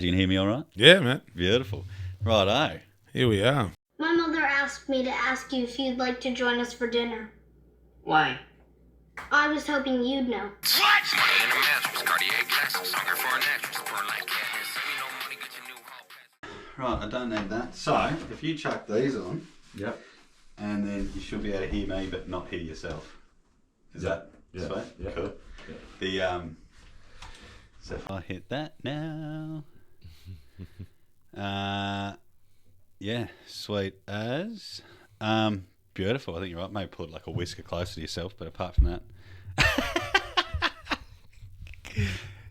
You can hear me all right? Yeah, man. Beautiful. Righto. Here we are. My mother asked me to ask you if you'd like to join us for dinner. Why? I was hoping you'd know. Right, I don't need that. So, if you chuck these on, Yep. and then you should be able to hear me, but not hear yourself. Is that sweet? Yeah. Cool. Yeah. So if I hit that now, yeah, sweet as. Beautiful. I think you're right. Maybe put like a whisker closer to yourself, but apart from that,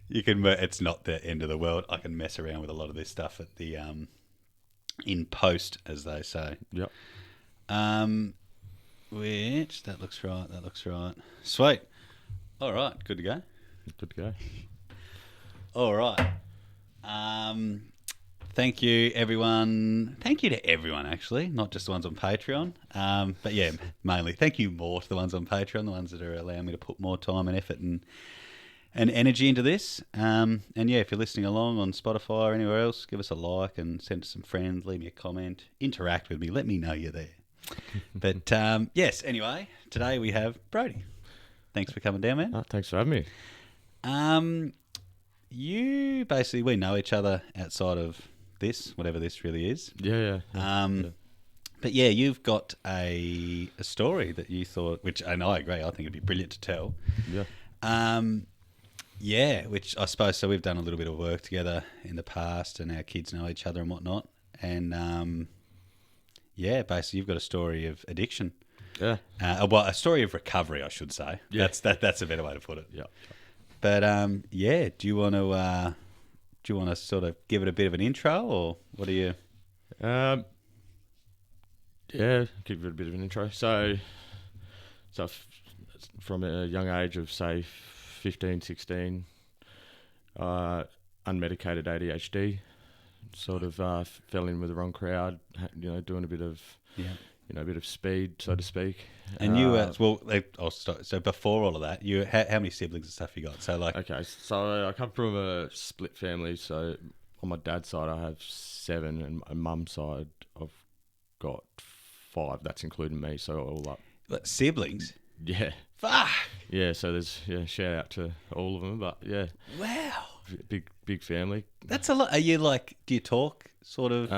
you can. It's not the end of the world. I can mess around with a lot of this stuff at the in post, as they say. Yep. Which that looks right. That looks right. Sweet. All right. Good to go. Good to go. All right. Thank you, everyone. Thank you to everyone, actually, not just the ones on Patreon. But yeah, mainly thank you more to the ones on Patreon, the ones that are allowing me to put more time and effort and energy into this. And yeah, if you're listening along on Spotify or anywhere else, give us a like and send us some friends, leave me a comment, interact with me, let me know you're there. But yes, anyway, today we have Brodie. Thanks for coming down, man. Thanks for having me. You basically, we know each other outside of this, whatever this really is. Yeah. But yeah, you've got a story that you thought, which, and I agree, I think it'd be brilliant to tell. Yeah. Yeah, which I suppose, so we've done a little bit of work together in the past and our kids know each other and whatnot. And yeah, basically you've got a story of addiction. Yeah. Well, a story of recovery, I should say. Yeah. That's a better way to put it. Yeah. But yeah, do you want to sort of give it a bit of an intro, or what do you? Yeah, give it a bit of an intro. So from a young age of, say, 15, 16, unmedicated ADHD, sort of fell in with the wrong crowd, doing a bit of, a bit of speed, so to speak. And you, so before all of that, how many siblings and stuff you got? So like, Okay, so I come from a split family. So on my dad's side, I have 7, and my mum's side, I've got 5. That's including me. So all up. Siblings? Yeah. Fuck. Yeah. So there's shout out to all of them. But yeah. Wow. Big family. That's a lot. Are you like? Do you talk sort of?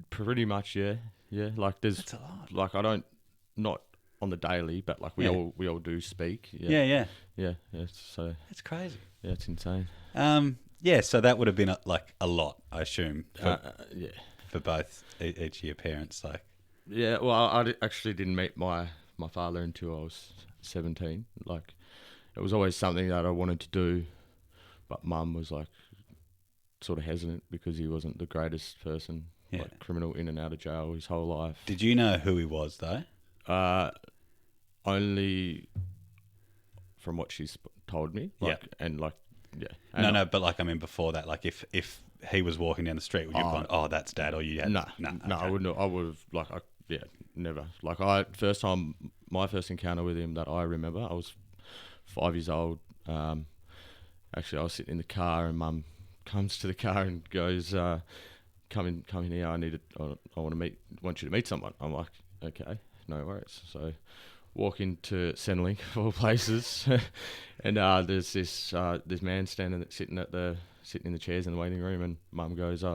Pretty much. Yeah. Yeah. Like there's. That's a lot. Like I don't, not on the daily, but like we all do speak. Yeah. Yeah. So That's crazy. yeah, it's insane. Yeah. So that would have been a lot, I assume. Yeah. For both each of your parents, like. Yeah, well, I actually didn't meet my father until I was 17. Like, it was always something that I wanted to do, but Mum was like sort of hesitant because he wasn't the greatest person, like criminal in and out of jail his whole life. Did you know who he was though? Only from what she's told me. Like, Yeah. And like, yeah. And No, but like I mean before that, like if he was walking down the street, would you have gone, oh, that's Dad, or you had No, okay. I wouldn't. I would have never. Like my first encounter with him that I remember, I was 5 years old. Actually, I was sitting in the car, and Mum comes to the car and goes, "Come in here. I want you to meet someone." I'm like, okay, no worries. So, walk into Centrelink of all places, and there's this man sitting in the chairs in the waiting room, and Mum goes,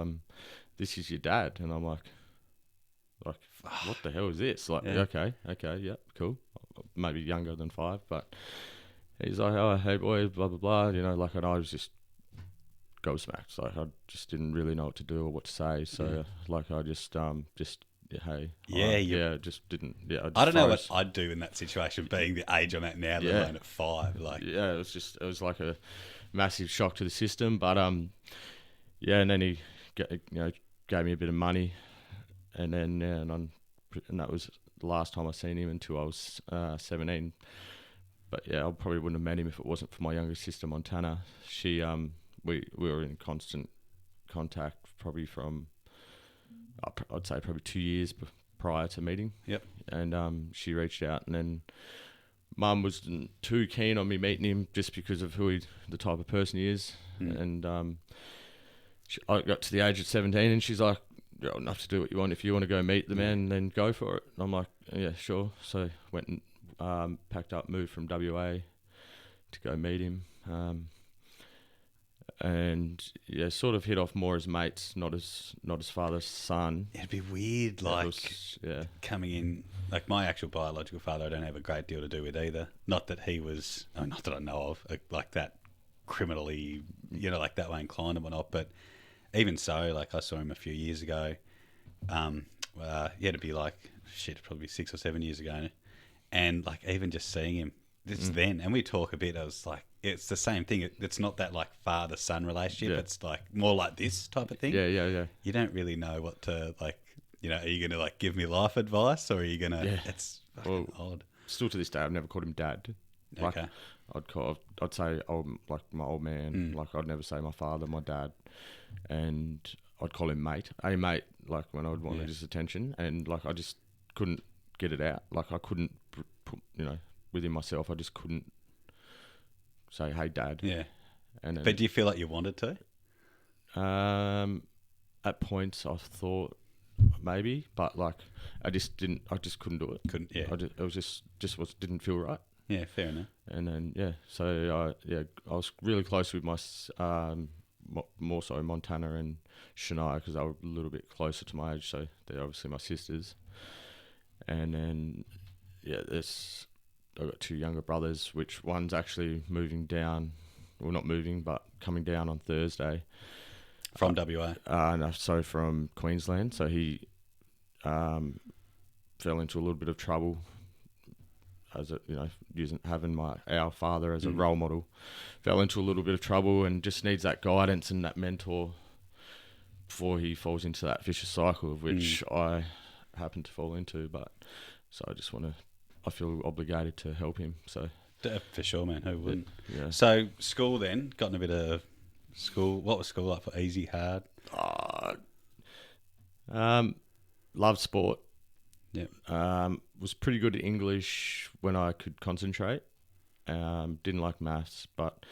"This is your dad," and I'm like, what the hell is this? Like, okay, yeah, cool. Maybe younger than 5, but he's like, oh, hey boy, blah blah blah. And I was just gobsmacked. Like I just didn't really know what to do or what to say. So I just hey, just didn't. Yeah, I don't know what I'd do in that situation, being the age I'm at now, let alone at 5. Like, yeah, it was like a massive shock to the system. But and then he gave me a bit of money. And then and that was the last time I seen him until I was 17. But yeah, I probably wouldn't have met him if it wasn't for my younger sister Montana. She we were in constant contact probably from I'd say probably 2 years prior to meeting. Yep. And she reached out, and then Mum wasn't too keen on me meeting him just because of the type of person he is. And I got to the age of 17 and she's like, you're old enough to do what you want. If you want to go meet the man, then go for it. And I'm like, yeah, sure. So went and packed up, moved from WA to go meet him. And yeah, sort of hit off more as mates, not as father son. It'd be weird, coming in. Like my actual biological father, I don't have a great deal to do with either. Not that he was, not that I know of, like that criminally, like that way inclined and whatnot. But even so, like I saw him a few years ago. It'd be like probably 6 or 7 years ago, and like even just seeing him, then, and we talk a bit. I was like, it's the same thing. It's not that like father-son relationship. Yeah. It's like more like this type of thing. Yeah. You don't really know what to like. Are you going to like give me life advice, or are you going to? Yeah. It's fucking odd. Still to this day, I've never called him dad. Like, okay. I'd say like my old man. Like I'd never say my father, my dad, and I'd call him mate. Hey mate, like when I would want his attention, and like I just couldn't get it out. Like I couldn't put within myself. I just couldn't say, hey, Dad. Yeah. And then, but do you feel like you wanted to? At points, I thought maybe, but like I just didn't. I just couldn't do it. Couldn't. Yeah. It was just didn't feel right. Yeah, fair enough. And then so I was really close with my more so Montana and Shania because they were a little bit closer to my age. So they're obviously my sisters. And then I've got 2 younger brothers, which one's actually moving down. Well, not moving, but coming down on Thursday. From WA? No, so from Queensland. So he fell into a little bit of trouble as having our father as a role model. Fell into a little bit of trouble and just needs that guidance and that mentor before he falls into that vicious cycle, of which I happen to fall into. But so I feel obligated to help him. So for sure, man. Who wouldn't? Yeah. So school then, gotten a bit of school. What was school like for? Easy, hard? Loved sport. Yeah. Was pretty good at English when I could concentrate. Didn't like maths, but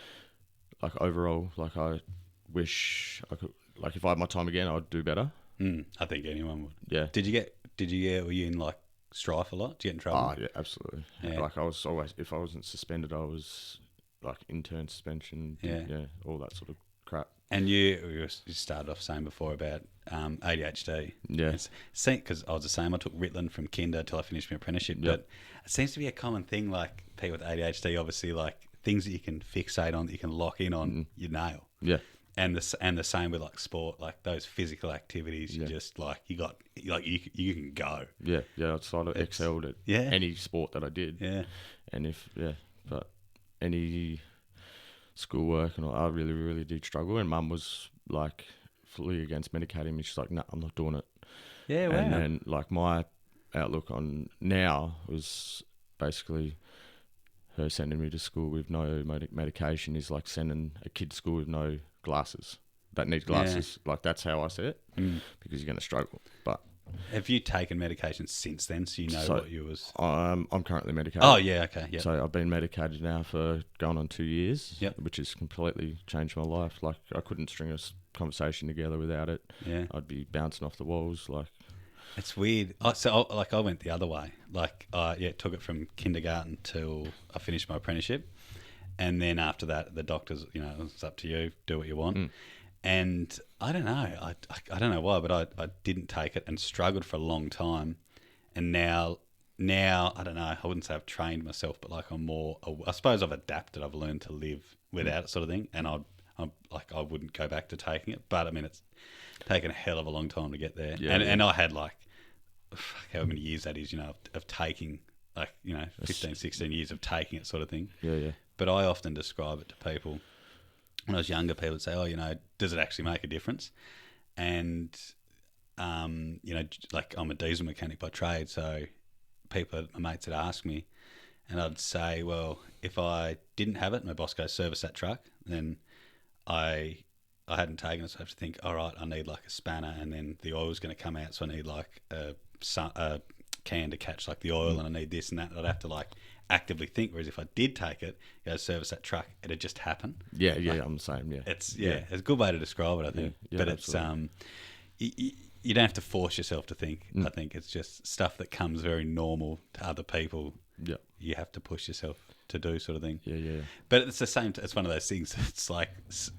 like overall, like I wish I could. Like if I had my time again, I'd do better. I think anyone would. Yeah. Were you in like strife a lot? Did you get in trouble? Oh yeah, absolutely. Yeah. Like I was always, if I wasn't suspended, I was like intern suspension. Yeah, all that sort of crap. And you started off saying before about ADHD. Yeah. Because I was the same. I took Ritalin from kinder till I finished my apprenticeship. Yep. But it seems to be a common thing, like people with ADHD, obviously, like things that you can fixate on, that you can lock in on, you nail. Yeah. And the same with like sport, like those physical activities, you just like you can go. Yeah, I sort of excelled at any sport that I did. Yeah. And but any schoolwork and all, I really, really did struggle. And Mum was like fully against medicating me. She's like, no, I'm not doing it. Yeah, wow. And then like my outlook on now was basically her sending me to school with no medication is like sending a kid to school with no glasses. That need glasses. Yeah. Like that's how I see it, because you're going to struggle. But have you taken medication since then, so you know what you was? I'm currently medicated. Oh yeah, okay, yeah. So I've been medicated now for going on 2 years, yep. which has completely changed my life. Like I couldn't string a conversation together without it. Yeah, I'd be bouncing off the walls. Like it's weird. I went the other way. Like took it from kindergarten till I finished my apprenticeship, and then after that, the doctors, it's up to you, do what you want. And I don't know. I don't know why, but I didn't take it and struggled for a long time. And now I don't know. I wouldn't say I've trained myself, but like I'm more. I suppose I've adapted. I've learned to live without it, sort of thing. And I wouldn't go back to taking it. But I mean, it's taken a hell of a long time to get there. Yeah, and I had like how many years that is, of taking 15, 16 years of taking it, sort of thing. Yeah. But I often describe it to people. When I was younger, people would say, does it actually make a difference? And, like I'm a diesel mechanic by trade, so my mates would ask me, and I'd say, well, if I didn't have it, my boss goes, service that truck, then I hadn't taken it, so I have to think, all right, I need like a spanner, and then the oil's going to come out, so I need like a can to catch like the oil, and I need this and that. I'd have to like actively think. Whereas if I did take it, go service that truck, it'd just happen. Yeah, I'm the same. Yeah, It's it's a good way to describe it, I think. Yeah, but absolutely. it's you don't have to force yourself to think. I think it's just stuff that comes very normal to other people. Yeah, You have to push yourself to do, sort of thing. yeah. But it's the same. It's one of those things. It's like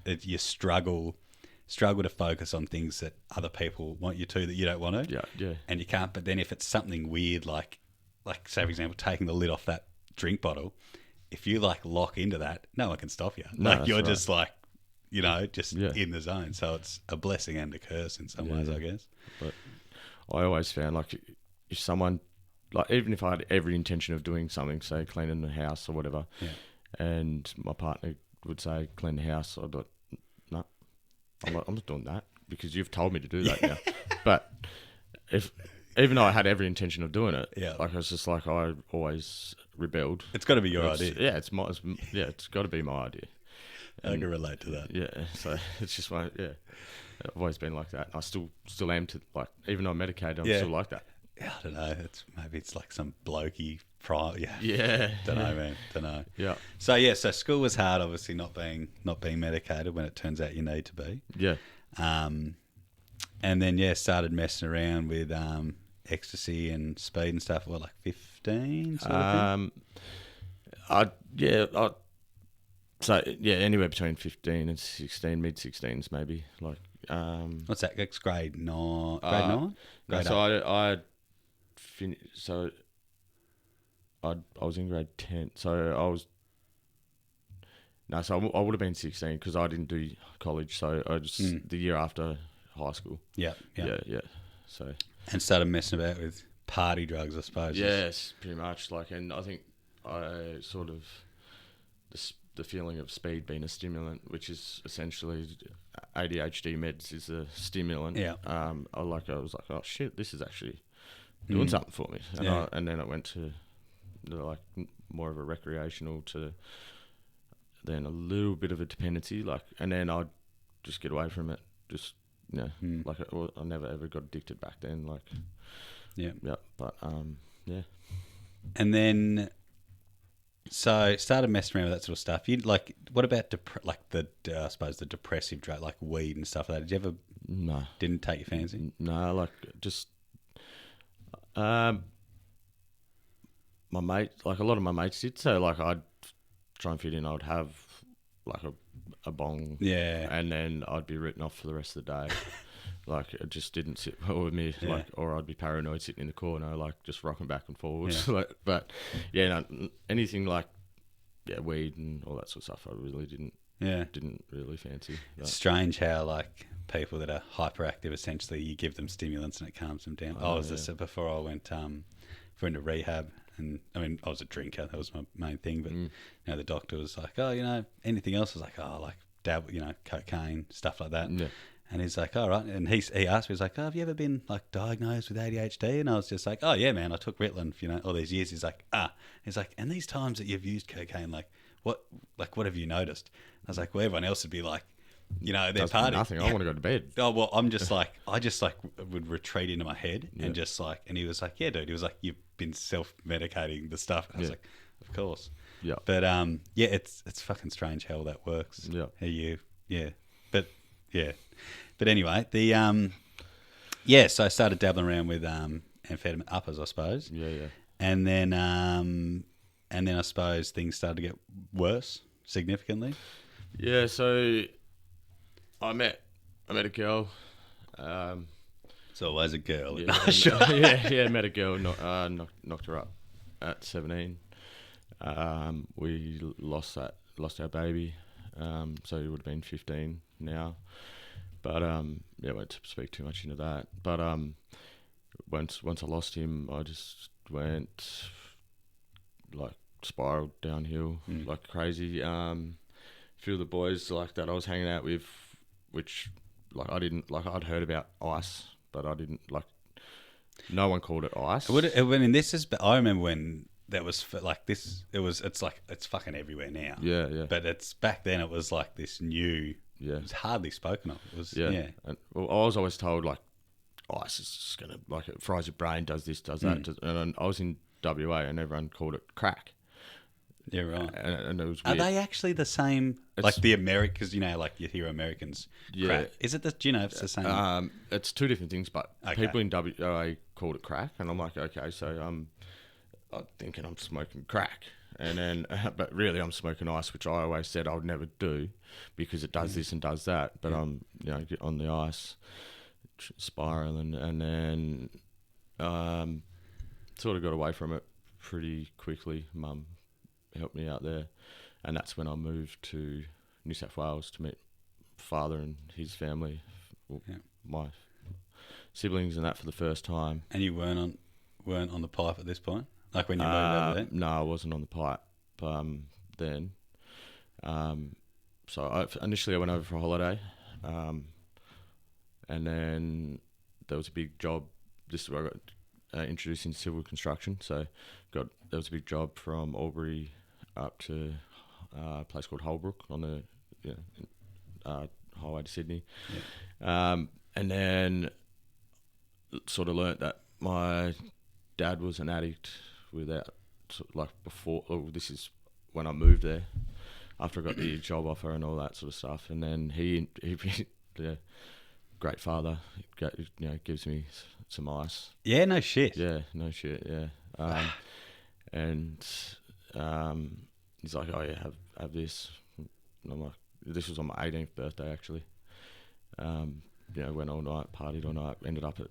you struggle to focus on things that other people want you to that you don't want to. Yeah. And you can't. But then if it's something weird, like say for example, taking the lid off that drink bottle, if you like lock into that, no one can stop you. No, Like you're that's right. just like, just in the zone. So it's a blessing and a curse in some ways, I guess. But I always found like if someone, like even if I had every intention of doing something, say cleaning the house or whatever, and my partner would say clean the house, I'd be like, no, I'm not doing that because you've told me to do that now. But even though I had every intention of doing it, like I was just like I always rebelled. It's got to be your idea. Yeah, it's got to be my idea. I can relate to that. Yeah, so it's just my I've always been like that. I still am to like, even though I'm medicated, I'm still like that. Yeah, I don't know. Maybe it's like some blokey pride. Yeah. Don't know, man. Don't know. Yeah. So so school was hard. Obviously, not being medicated when it turns out you need to be. Yeah. And then started messing around with ecstasy and speed and stuff. What, like 15 sort of thing? Anywhere between 15 and 16, mid 16s maybe. Like What's that? It's grade 9. Grade 9. Grade so 8. I finished. So I was in grade 10. So I was. No, so I would have been 16 because I didn't do college. So I just the year after high school. Yeah. So And started messing about with party drugs, I suppose. yes, pretty much. Like, and I think I sort of the feeling of speed being a stimulant, which is essentially ADHD meds is a stimulant. Yeah. I was like, oh shit, this is actually doing something for me. And and then it went to like more of a recreational to then a little bit of a dependency, like, and then I'd just get away from it. Just like I never ever got addicted back then. Like, but And then, so started messing around with that sort of stuff. You like, what about I suppose the depressive drug, like weed and stuff like that? Did you ever? No. Didn't take your fancy? No, like just my mate, like a lot of my mates did. So like I'd try and fit in. I'd have like a bong, and then I'd be written off for the rest of the day. Like it just didn't sit well with me. Like, or I'd be paranoid sitting in the corner, like just rocking back and forwards. But anything like weed and all that sort of stuff, I really didn't really fancy. It's strange how like people that are hyperactive, essentially, you give them stimulants and it calms them down. Before I went into rehab. And I mean, I was a drinker. That was my main thing. But the doctor was like, "Oh, anything else?" I was like, "Oh, like cocaine, stuff like that." Yeah. And he's like, "All right." And he asked me, he's like, "Oh, have you ever been like diagnosed with ADHD?" And I was just like, "Oh yeah, man, I took Ritalin, all these years." He's like, He's like, "And these times that you've used cocaine, what have you noticed?" I was like, "Well, everyone else would be like, they're partying. Nothing. I want to go to bed." Oh well, I'm just like, I just like would retreat into my head and just like, and he was like, "Yeah, dude." He was like, "You've been self-medicating the stuff." And I was like, "Of course." Yeah. But it's fucking strange how all that works. Yeah. But anyway, so I started dabbling around with amphetamine uppers, I suppose. Yeah. And then I suppose things started to get worse significantly. Yeah. So I met a girl. It's always a girl. Met a girl. Knocked her up at 17. We lost our baby. So he would have been 15 now. But I won't speak too much into that. But once I lost him, I just went like spiraled downhill like crazy. Few of the boys like that I was hanging out with, which like I didn't like. I'd heard about ice, but I didn't like. No one called it ice. I remember when that was like this. It's fucking everywhere now. Yeah. But it's back then. It was like this new. Yeah. It was hardly spoken of. It was And, I was always told like ice is just gonna it fries your brain, does this, does that, and I was in WA and everyone called it crack. Yeah, right. And it was Are weird. they actually the same? Like the Americans, like you hear Americans crack. Is it the? Do you know if it's the same? It's two different things, but Okay. people in WA called it crack, and I'm like, okay, so I'm thinking I'm smoking crack, and then, but really I'm smoking ice, which I always said I would never do because it does this and does that. But I'm, get on the ice, spiraling, and then sort of got away from it pretty quickly. Mum helped me out there, and that's when I moved to New South Wales to meet father and his family, my siblings and that for the first time. And you weren't on the pipe at this point, like when you moved over there. No, I wasn't on the pipe then. So initially I went over for a holiday, and then there was a big job. This is where I got introduced into civil construction. So there was a big job from Albury up to a place called Holbrook on the highway to Sydney. And then sort of learnt that my dad was an addict before. This is when I moved there, after I got the job offer and all that sort of stuff. And then he the great father, gives me some ice. Yeah, no shit. Yeah, no shit. Yeah, and he's like, "Oh yeah, have this." And I'm like, this was on my 18th birthday actually. Went all night, partied all night, ended up at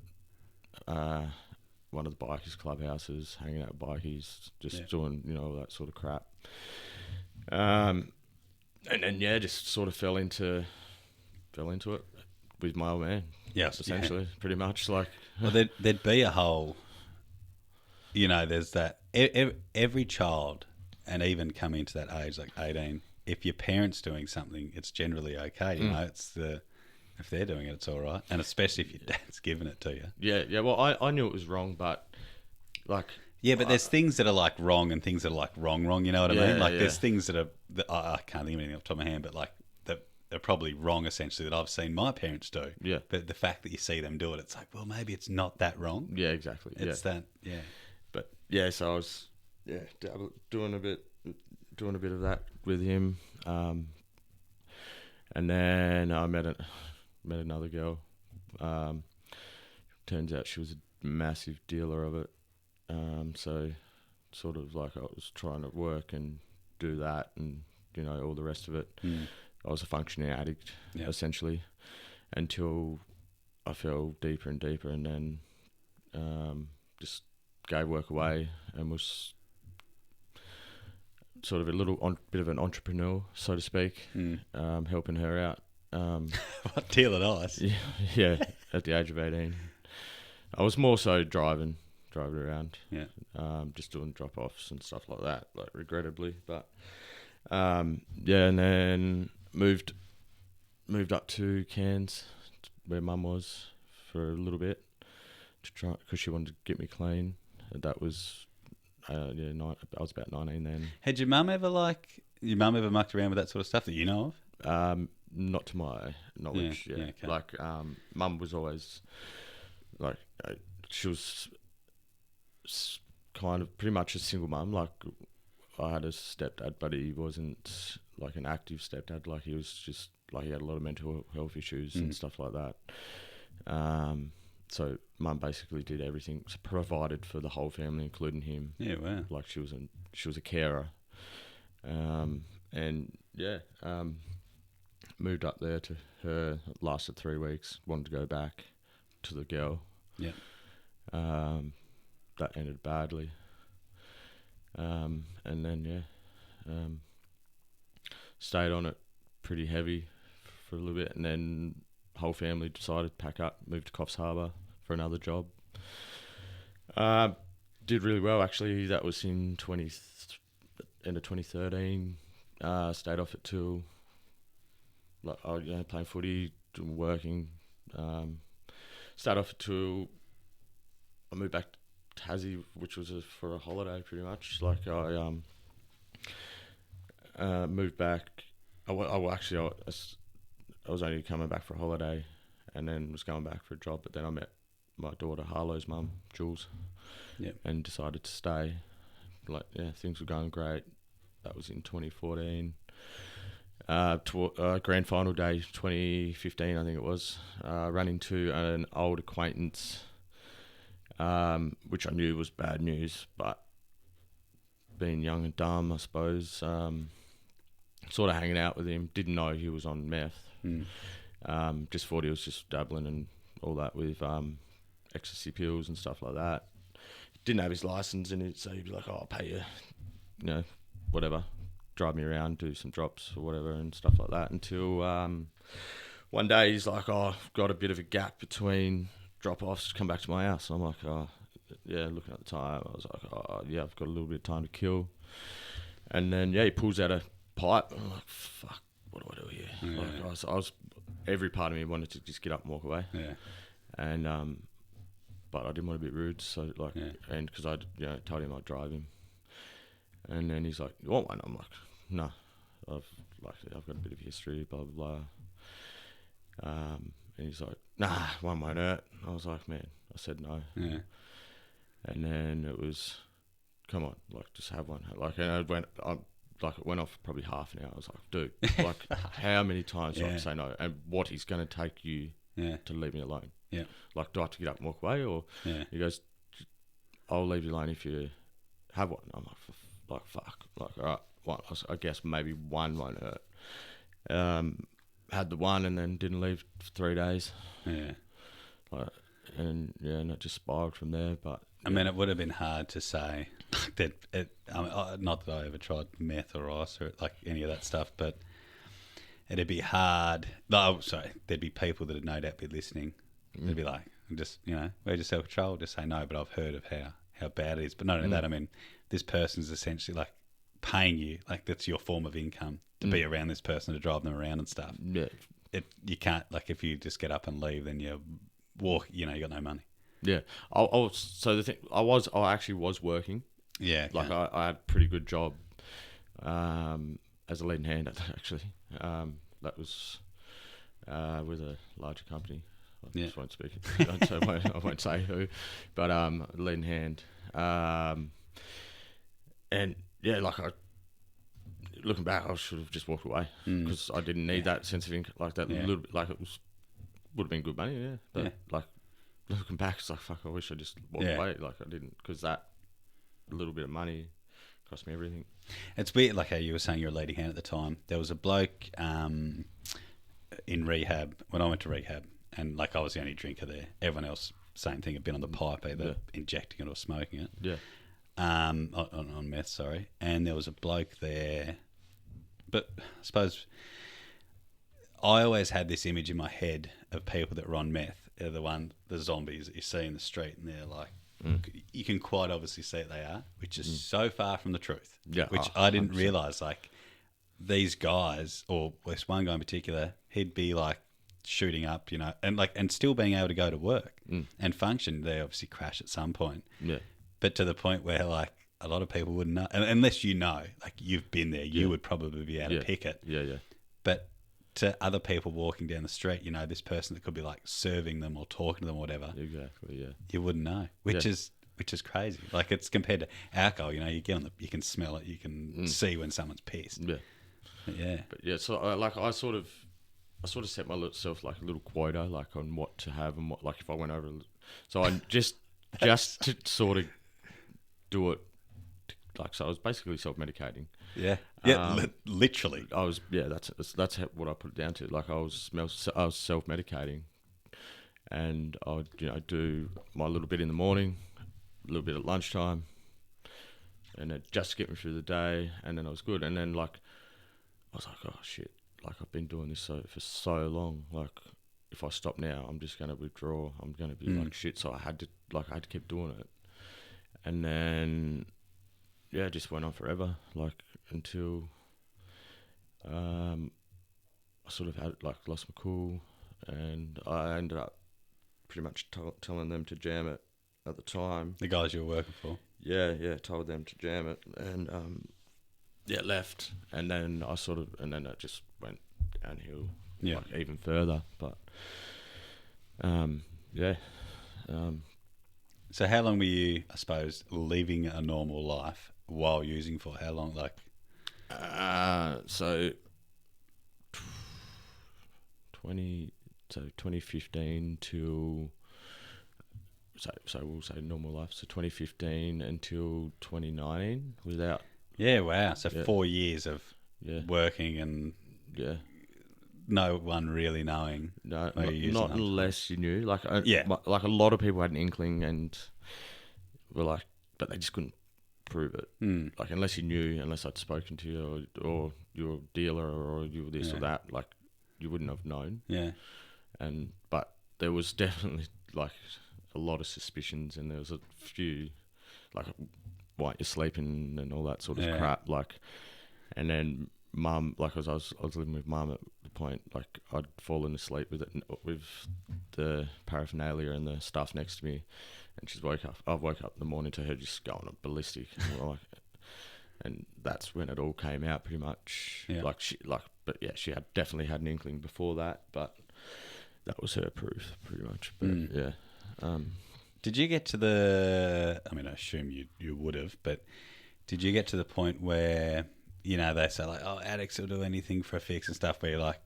one of the bikies clubhouses, hanging out with bikies, just doing, all that sort of crap. And then just sort of fell into it with my old man. Yes, essentially, pretty much. Like, well, there'd be a whole, there's that every child, and even coming to that age like 18, if your parents doing something, it's generally okay. It's if they're doing it, it's all right, and especially if your dad's giving it to you. Yeah. Well, I knew it was wrong, but like. Yeah, but there's things that are like wrong and things that are like wrong. You know what I mean? Like there's things that I can't think of anything off the top of my hand, but like they're probably wrong essentially that I've seen my parents do. Yeah. But the fact that you see them do it, it's like, well, maybe it's not that wrong. Yeah, exactly. It's that. Yeah. But so I was doing a bit of that with him, and then I met another girl. Turns out she was a massive dealer of it. So sort of like I was trying to work and do that and, all the rest of it. I was a functioning addict, essentially, until I fell deeper and deeper, and then just gave work away and was sort of a bit of an entrepreneur, so to speak, helping her out. What, dealing ice? Yeah, at the age of 18. I was more so driving around, just doing drop-offs and stuff like that, like regrettably, but and then moved up to Cairns, where Mum was for a little bit, to try, because she wanted to get me clean. That was I was about 19 then. Had your mum ever mucked around with that sort of stuff that you know of? Not to my knowledge. Yeah. Okay. Like Mum was always like she was kind of pretty much a single mum. Like I had a stepdad, but he wasn't like an active stepdad. Like he was just like he had a lot of mental health issues and stuff like that. So Mum basically did everything, provided for the whole family, including him. Yeah, wow. Like she was a carer, and moved up there to her. It lasted 3 weeks. Wanted to go back to the girl. Yeah. That ended badly. And then stayed on it pretty heavy for a little bit, and then whole family decided to pack up, move to Coffs Harbour for another job. Did really well actually. That was in end of 2013. Stayed off it till playing footy, working. Started off it till I moved back to Tassie, which was for a holiday pretty much. Like I moved back. I was only coming back for a holiday, and then was going back for a job. But then I met my daughter Harlow's mum, Jules, and decided to stay. Things were going great. that was in 2014. Grand final day 2015, I think it was. Ran into an old acquaintance, which I knew was bad news, but being young and dumb, I suppose, sort of hanging out with him. Didn't know he was on meth. Just thought he was just dabbling and all that with ecstasy pills and stuff like that. Didn't have his license, and so he'd be like, "Oh, I'll pay you, whatever, drive me around, do some drops or whatever and stuff like that." Until one day he's like, "Oh, I've got a bit of a gap between drop-offs, come back to my house." I'm like, "Oh, yeah." Looking at the time, I was like, "Oh, yeah, I've got a little bit of time to kill." And then he pulls out a pipe. And I'm like, "Fuck, what do I do here?" Yeah. Like I was, every part of me wanted to just get up and walk away. Yeah. And but I didn't want to be rude, so and because I told him I'd drive him. And then he's like, "You want one?" I'm like, "No, I've got a bit of history, blah blah blah." And he's like, "Nah, one won't hurt." I was like, "Man," I said no. Yeah. And then it was, "Come on, like just have one." Like, and it went off for probably half an hour. I was like, "Dude, like how many times do I have to say no? And what is going to take you to leave me alone? Yeah. Like, do I have to get up and walk away?" Or he goes, "I'll leave you alone if you have one." I'm like, fuck. Like, all right, one. I guess maybe one won't hurt. Had the one and then didn't leave for 3 days. Yeah. And it just spiraled from there. But I mean, it would have been hard to say that. Not that I ever tried meth or ice or like any of that stuff, but it'd be hard. Oh, sorry, there'd be people that'd no doubt be listening. They'd be like, just where's your self control? Just say no, but I've heard of how bad it is. But not only that, I mean, this person's essentially like paying you, like that's your form of income to be around this person, to drive them around and stuff. Yeah. You can't, like, if you just get up and leave, then you walk. You got no money. Yeah. So the thing, I actually was working. Yeah. Like I had a pretty good job as a leading hand, actually. That was with a larger company. I just won't speak. I won't say who, but leading hand. And yeah, like looking back, I should have just walked away because I didn't need that sense of income, like that little bit. Like would have been good money, But like looking back, it's like, fuck, I wish I just walked away. Like I didn't, because that little bit of money cost me everything. It's weird, like how you were saying you're a leading hand at the time. There was a bloke in rehab when I went to rehab, and like I was the only drinker there. Everyone else, same thing, had been on the pipe, either injecting it or smoking it. Yeah. On meth, sorry. And there was a bloke there, but I suppose I always had this image in my head of people that were on meth. They're the zombies that you see in the street, and they're like, you can quite obviously see it they are, which is so far from the truth. Yeah, which I didn't realise. Like these guys, or this one guy in particular, he'd be like shooting up, and still being able to go to work and function. They obviously crash at some point. Yeah. But to the point where, like, a lot of people wouldn't know. Unless like, you've been there, you would probably be able to pick it. Yeah, yeah. But to other people walking down the street, this person that could be, like, serving them or talking to them or whatever. Exactly, yeah. You wouldn't know, which is crazy. Like, it's compared to alcohol, you get you can smell it, you can see when someone's pissed. Yeah. But yeah. But yeah, so, I sort of set myself, like, a little quota, like, on what to have and what, like, if I went over. So I just to sort of do it, like, so I was basically self-medicating. Yeah, literally. I was, that's what I put it down to. Like, I was self-medicating, and I would do my little bit in the morning, a little bit at lunchtime, and it just get me through the day, and then I was good. And then, like, I was like, oh shit, like, I've been doing this for so long. Like, if I stop now, I'm just going to withdraw. I'm going to be like shit. So I had to keep doing it. And then, it just went on forever, like, until I sort of had, like, lost my cool, and I ended up pretty much telling them to jam it at the time. The guys you were working for? Yeah, told them to jam it, and left, and then it just went downhill, like, even further, but So how long were you, I suppose, living a normal life while using for? How long, like? So 2015 till so we'll say normal life. So 2015 until 2019 without. Yeah, wow. So Yeah. 4 years of Yeah. working and Yeah. no one really knowing. No, where you're using not those. unless you knew. Like, Yeah. like a lot of people had an inkling and were like, but they just couldn't prove it. Mm. Like, unless you knew, unless I'd spoken to you, or you're a dealer, or you were this or that, like, you wouldn't have known. Yeah. But there was definitely like a lot of suspicions, and there was a few like, why aren't you sleeping and all that sort of crap. Like, and then mum, like, I was living with mum at the point, like, I'd fallen asleep with the paraphernalia and the stuff next to me, and I've woke up in the morning to her just going ballistic, and that's when it all came out pretty much. Yeah. But yeah, she had definitely had an inkling before that, but that was her proof pretty much. But yeah. Did you get to the? I mean, I assume you would have, but did you get to the point where they say like, oh, addicts will do anything for a fix and stuff, where you're like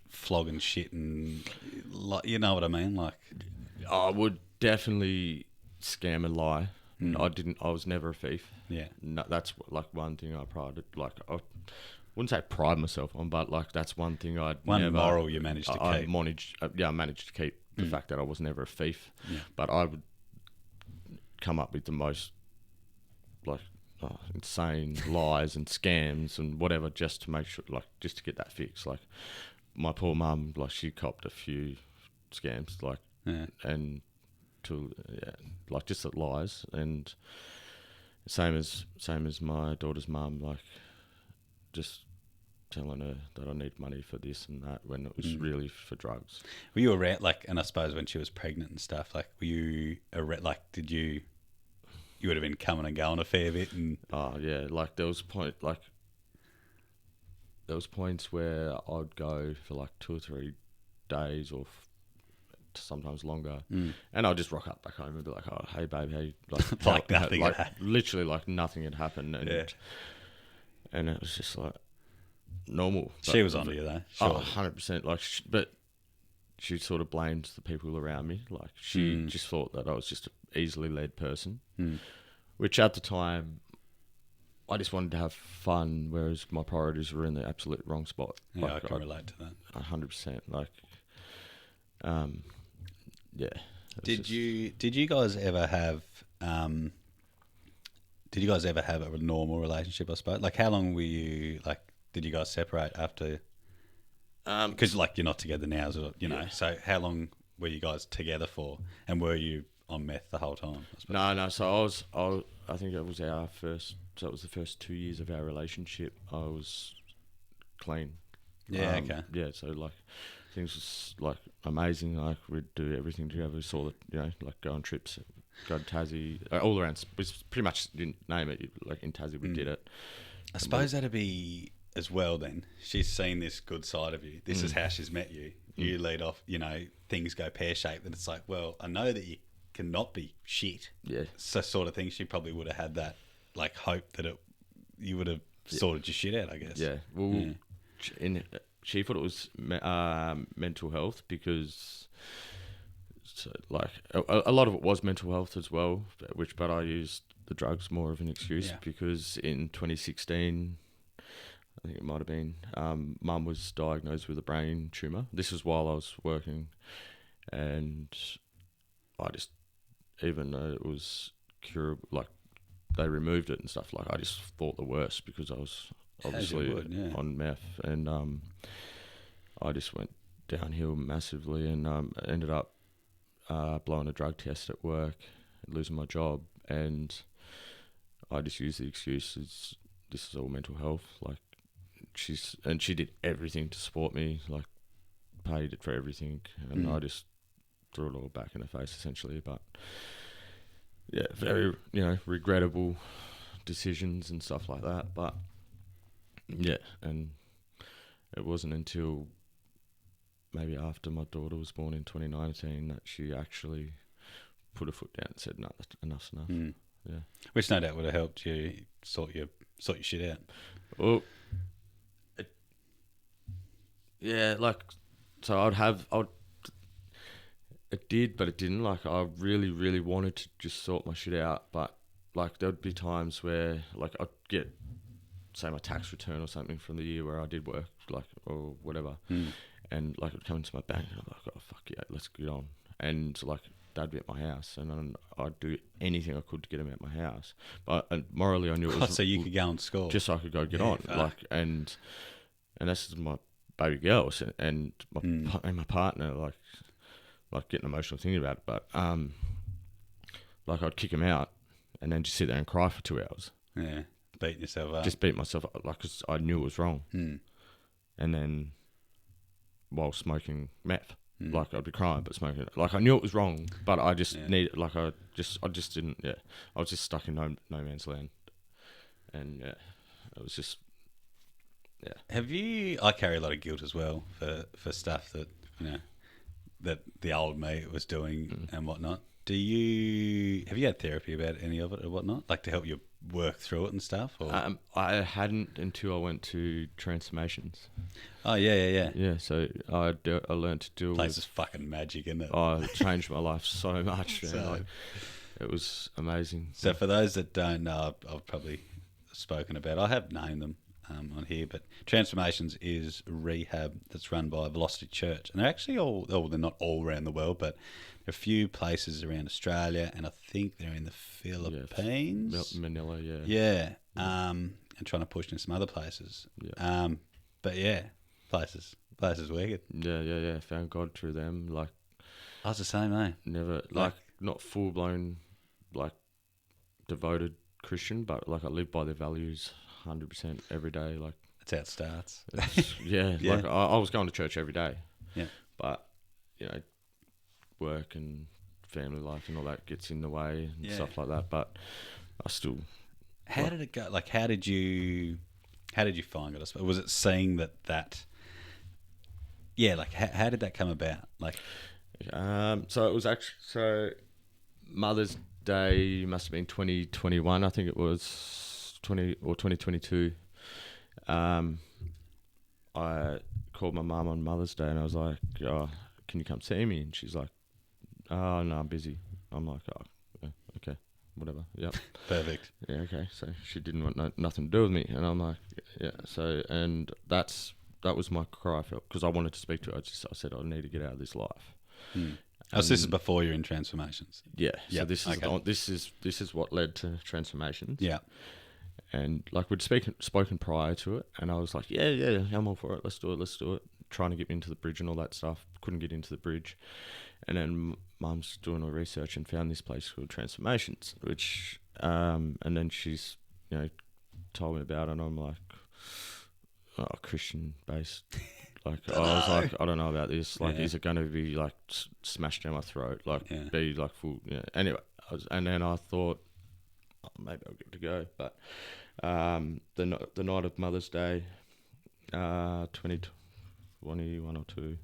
flogging shit and you know what I mean? Like, I would definitely scam and lie. I was never a thief. Yeah. No, that's like one thing I prided. Like, I wouldn't say pride myself on, but like that's one thing moral you managed to keep. I managed to keep the fact that I was never a thief. Yeah. But I would come up with the most like insane lies and scams and whatever just to make sure, like, just to get that fix. Like, my poor mum, like, she copped a few scams, like, and like, just the lies. And same as my daughter's mum, like, just telling her that I need money for this and that when it was really for drugs. Were you around, like, and I suppose when she was pregnant and stuff, like, were you around, like, you would have been coming and going a fair bit? And yeah, like, there was points where I'd go for like 2 or 3 days or sometimes longer, and I'd just rock up back home and be like, oh, hey babe, hey, like, like nothing had happened. Literally like nothing had happened, and it was just like normal. She was onto you though. Sure. 100%. Like, but she sort of blamed the people around me. Like, she just thought that I was just an easily led person, which at the time I just wanted to have fun, whereas my priorities were in the absolute wrong spot. Yeah, like, I can relate to that. 100%. Like, yeah. Did you guys ever have a normal relationship, I suppose? Like, how long were you, like, did you guys separate after? Because, like, you're not together now, so how long were you guys together for? And were you on meth the whole time? No. So I think it was the first 2 years of our relationship. I was clean. Yeah, okay. Yeah, so like things was like amazing. Like, we'd do everything together. We saw that, like, go on trips, go to Tassie, all around. Pretty much, you name it. Like, in Tassie, we did it. I suppose that'd be as well. Then she's seen this good side of you. This is how she's met you. You lead off. Things go pear shaped, and it's like, well, I know that you cannot be shit. Yeah. So sort of thing. She probably would have had that, like, hope that you would have sorted your shit out, I guess. Yeah. Well, she thought it was mental health because, like, a lot of it was mental health as well, but I used the drugs more of an excuse because in 2016, I think it might have been, mum was diagnosed with a brain tumour. This was while I was working, and I just, even though it was curable, like, they removed it and stuff, like, I just thought the worst because I was obviously on meth, and I just went downhill massively, and ended up blowing a drug test at work, losing my job, and I just used the excuse, this is all mental health. Like, she did everything to support me, like, paid it for everything, and I just threw it all back in her face essentially. But yeah, very regrettable decisions and stuff like that. But yeah, and it wasn't until maybe after my daughter was born in 2019 that she actually put her foot down and said, no, enough's enough. Yeah. Which no doubt would have helped you sort your shit out. Well, yeah, like, so it did, but it didn't. Like, I really, really wanted to just sort my shit out, but like, there would be times where, like, I'd get, say, my tax return or something from the year where I did work, like, or whatever, and like, it'd come into my bank, and I'm like, oh fuck yeah, let's get on. And like, Dad'd be at my house, and then I'd do anything I could to get him at my house. But morally, I knew it was so you could go and score, just so I could go get on, fuck. like, and this is my baby girl, and my partner, like getting emotional thinking about it, but like, I'd kick him out and then just sit there and cry for 2 hours. Yeah, beating yourself up. Just beat myself up, like, 'cause I knew it was wrong. And then while smoking meth, like, I'd be crying but smoking it. Like, I knew it was wrong, but I just needed, like, I just didn't. Yeah, I was just stuck in no man's land, and yeah, it was just. Yeah. Have you? I carry a lot of guilt as well for stuff that that the old me was doing and whatnot. Have you had therapy about any of it or whatnot, like to help you work through it and stuff? Or? I hadn't until I went to transformations. Oh yeah. Yeah, so I learned to deal Place with. is fucking magic, isn't it? Oh, it changed my life so much. Man. So- Like, it was amazing. So for those that don't know, I've probably spoken about. I have named them on here, but Transformations is rehab that's run by Velocity Church, and they're actually they're not all around the world, but there are a few places around Australia, and I think they're in the Philippines, Manila, yeah. Yeah, and trying to push into some other places. Yeah. But yeah, places wicked. Yeah. Found God through them. Like, I was the same, eh? never, like not full blown, like, devoted Christian, but like, I live by their values 100% every day. Like, That's how it starts. yeah. Like, I was going to church every day. Yeah. But, work and family life and all that gets in the way and stuff like that. But I still. How did it go? Like, how did you find it? I suppose? Was it seeing that? Yeah, like how did that come about? Like, so it was actually Mother's Day must have been 2021. I think it was 2022. I called my mum on Mother's Day and I was like, "Oh, can you come see me?" And she's like, "Oh no, I'm busy." I'm like, "Oh, yeah, okay, whatever." Yep. perfect. Yeah, okay. So she didn't want nothing to do with me, and I'm like, yeah. So, and that was my cry for, because I wanted to speak to her. I said I need to get out of this life. Oh, so this is before you're in Transformations. Yeah. Yep, So this is okay. this is what led to Transformations. Yeah. And like, we'd spoken prior to it, and I was like, yeah, I'm all for it. Let's do it. Trying to get me into the bridge and all that stuff. Couldn't get into the bridge, and then Mum's doing all research and found this place called Transformations, which and then she's told me about it, and I'm like, oh, Christian based. Like, I was like, I don't know about this. Like, is it going to be like smashed down my throat? Like, be like full. Yeah. Anyway, and then I thought, oh, maybe I'll get to go. But the night of Mother's Day, 2021 or 2,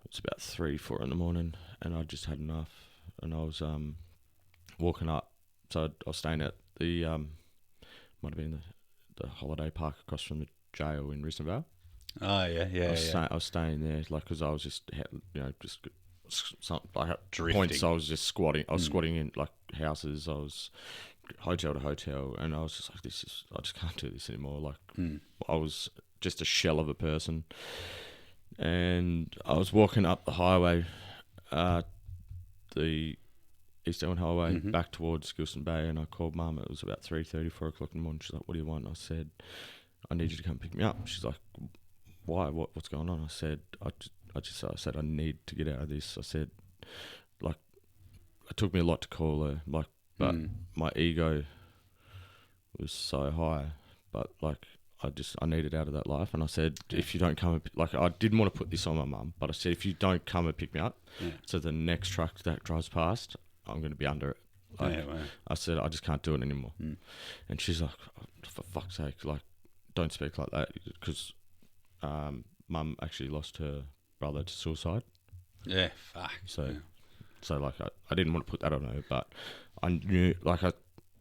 it's about 3-4 in the morning, and I just had enough, and I was walking up. So I was staying at the might have been the holiday park across from the jail in Rissenvale. Oh yeah. I was staying there, like, because I was just some, like, at Drifting. points I was just squatting. I was squatting in like houses. I was hotel to hotel, and I was just like, I just can't do this anymore. Like, I was just a shell of a person, and I was walking up the highway, the East Elm Highway, back towards Gilson Bay, and I called Mum. It was about 3:30, 4 o'clock in the morning. She's like, "What do you want?" And I said, "I need you to come pick me up." She's like, "Why? What's going on?" I said, I said, "I need to get out of this." I said, like, it took me a lot to call her, like, but my ego was so high, but like, I needed out of that life. And I said, if you don't come, like, I didn't want to put this on my mum, but I said, if you don't come and pick me up, so the next truck that drives past, I'm going to be under it. Like, I said, I just can't do it anymore. And she's like, oh, for fuck's sake, like, don't speak like that, because Mum actually lost her brother to suicide. Yeah, fuck. So So like I didn't want to put that on her, but I knew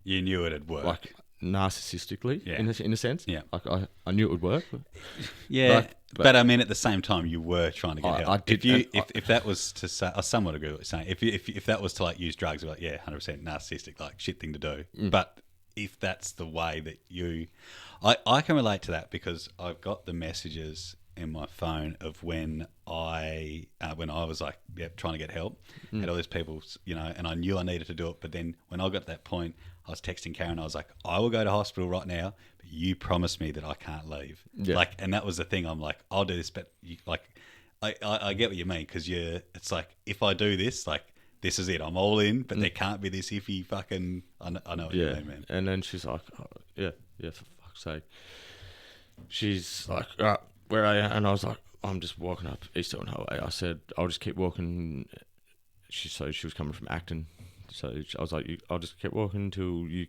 You knew it'd work. like narcissistically Yeah. in a sense. Yeah. Like I knew it would work. Yeah, but I mean, at the same time, you were trying to get help. I did, If that was to say, I somewhat agree with what you're saying. If that was to like use drugs, like 100% narcissistic, like shit thing to do. But if that's the way that I can relate to that because I've got the messages in my phone of when I was like trying to get help, had all these people, and I knew I needed to do it. But then when I got to that point, I was texting Karen. I was like, I will go to hospital right now, but you promise me that I can't leave. Yeah. Like, and that was the thing. I'm like, I'll do this, but I get what you mean because it's like if I do this, like this is it. I'm all in, but there can't be this iffy fucking. I know what you mean, man. And then she's like, oh, yeah, for fuck's sake. She's like, right, where are you? And I was like, I'm just walking up East Hilton Highway. I said, I'll just keep walking. She was coming from Acton. So I was like, I'll just keep walking until you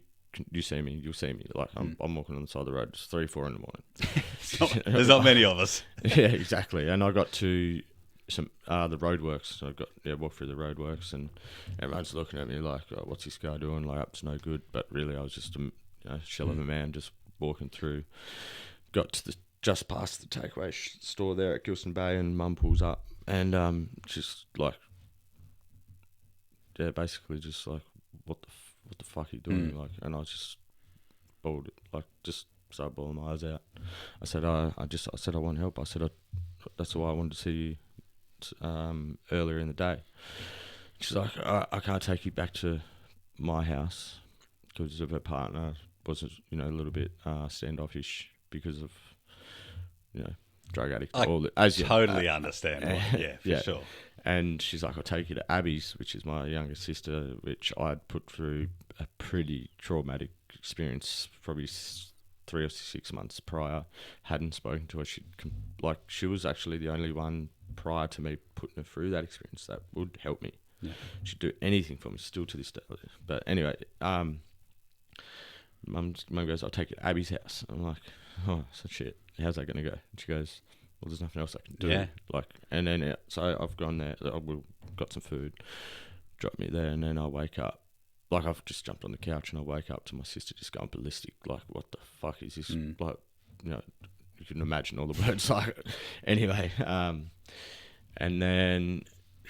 see me. You'll see me. Like I'm walking on the side of the road. It's 3-4 in the morning. There's not many of us. Yeah, exactly. And I got to some the roadworks. So I walked through the roadworks, and everyone's looking at me like, oh, "What's this guy doing? Like, it's no good." But really, I was just a shell of a man, just walking through. Got to just past the takeaway store there at Gilson Bay, and Mum pulls up, and just like. Yeah, basically just like, what the fuck are you doing? Like, and I just bawled, like, just started bawling my eyes out. I said, I said I want help. I said, that's why I wanted to see you earlier in the day. She's like, I can't take you back to my house because of her partner was, a little bit standoffish because of, drug addict. I totally understand. For sure. And she's like, I'll take you to Abby's, which is my younger sister, which I'd put through a pretty traumatic experience, probably 3 or 6 months prior. Hadn't spoken to her. She was actually the only one prior to me putting her through that experience that would help me. Yeah. She'd do anything for me, still to this day. But anyway, Mum goes, I'll take you to Abby's house. I'm like, oh, so shit. How's that going to go? And she goes, well, there's nothing else I can do. Yeah. And then so I've gone there. Got some food, dropped me there, and then I wake up. Like I've just jumped on the couch and I wake up to my sister just going ballistic. Like, what the fuck is this? Like, you can imagine all the words. Like, anyway, and then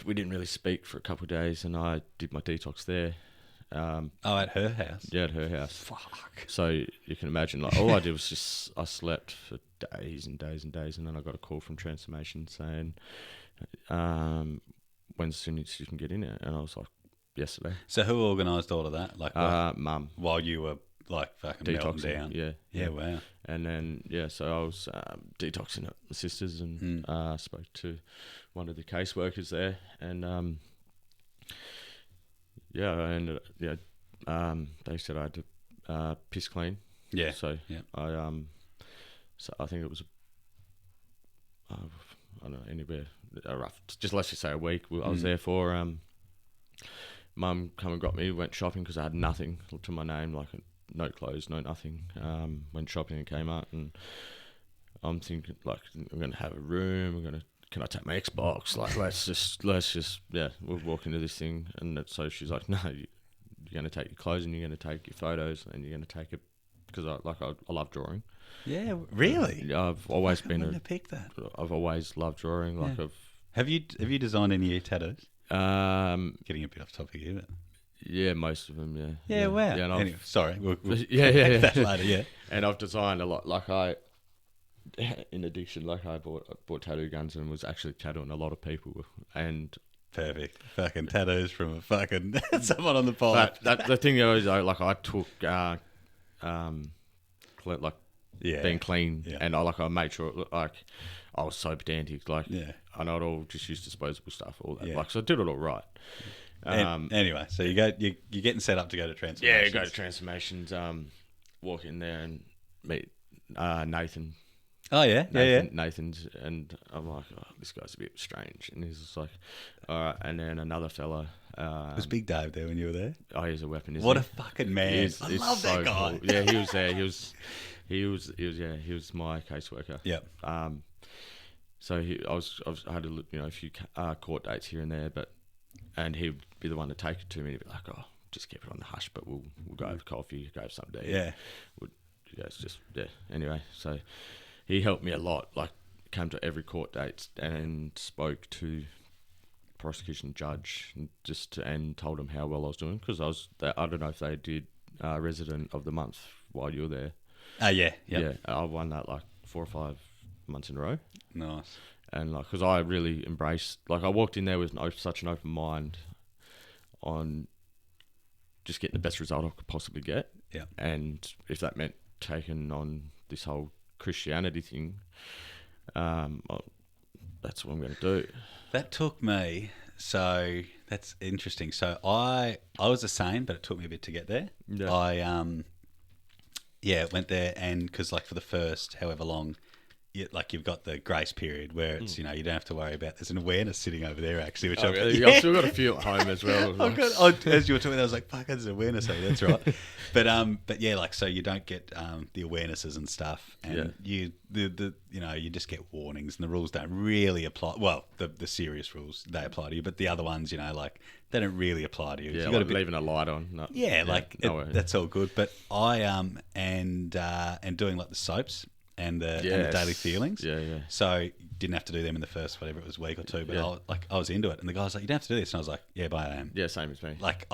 we didn't really speak for a couple of days, and I did my detox there. At her house? Yeah, at her house. Fuck. So you can imagine, like, all I did was I slept for days and days and days, and then I got a call from Transformation saying, when's the soonest you can get in it? And I was like, yesterday. So who organised all of that? Like, Mum. While you were, like, fucking melting down? Yeah, wow. And then, so I was detoxing at the sisters and spoke to one of the caseworkers there, and... they said I had to piss clean. Yeah. So I think it was I don't know, anywhere rough. Just let's just say a week. I was there for. Mum come and got me. Went shopping because I had nothing to my name, like no clothes, no nothing. Went shopping and came out, and I'm thinking like I'm gonna have a room. Can I take my Xbox? Like, let's just, we'll walk into this thing. And so she's like, no, you're going to take your clothes and you're going to take your photos and you're going to take it, because I love drawing. Yeah, really? I've always been I pick that. I've always loved drawing. Like Have you designed any of your tattoos? Getting a bit off topic here, but yeah, most of them. Yeah. Yeah, wow. Yeah, anyway, sorry, we'll yeah. that later. Yeah. And I've designed a lot. Like in addition, like I bought tattoo guns and was actually tattooing a lot of people. And perfect, fucking tattoos from a fucking someone on the pipe. The thing is, I took being clean, and I made sure like I was so pedantic. Like I know it all, just use disposable stuff, all that. Like, so I did it all right. Anyway, so you're getting set up to go to Transformations. Yeah, go to Transformations. Walk in there and meet Nathan. Oh yeah, Nathan's, and I'm like, oh, this guy's a bit strange, and he's just like, all right. And then another fella. Was Big Dave there when you were there? Oh, he's a weapon. What a fucking man! I love that guy. Cool. Yeah, he was there. He was my caseworker. Yeah. So I had a few court dates here and there, but and he'd be the one to take it to me. He'd be like, "Oh, just keep it on the hush, but we'll go have coffee, go have something to eat." Yeah. It's just Anyway, so he helped me a lot. Like, came to every court date and spoke to prosecution judge and told him how well I was doing, because I don't know if they did resident of the month while you were there. Yeah. Yeah, I won that like 4 or 5 months in a row. Nice. And like, because I really embraced, like, I walked in there with such an open mind on just getting the best result I could possibly get. Yeah. And if that meant taking on this whole Christianity thing, that's what I'm going to do. That took me. So that's interesting. So I was the same, but it took me a bit to get there. Yeah. I went there, and because like for the first however long, you've got the grace period where it's you don't have to worry about. There's an awareness sitting over there actually, which I've still got a few at home as well. As you were talking, I was like, "Fuck, there's an awareness over there." That's right. But yeah, like so you don't get the awarenesses and stuff, and you just get warnings, and the rules don't really apply. Well, the serious rules they apply to you, but the other ones, like they don't really apply to you. Yeah, you like leaving a light on. No. That's all good. But I and doing like the soaps. And the daily feelings. Yeah. So didn't have to do them in the first, whatever it was, week or two. But I was into it. And the guy was like, "You don't have to do this." And I was like, "Yeah, but I am." Yeah, same as me. Like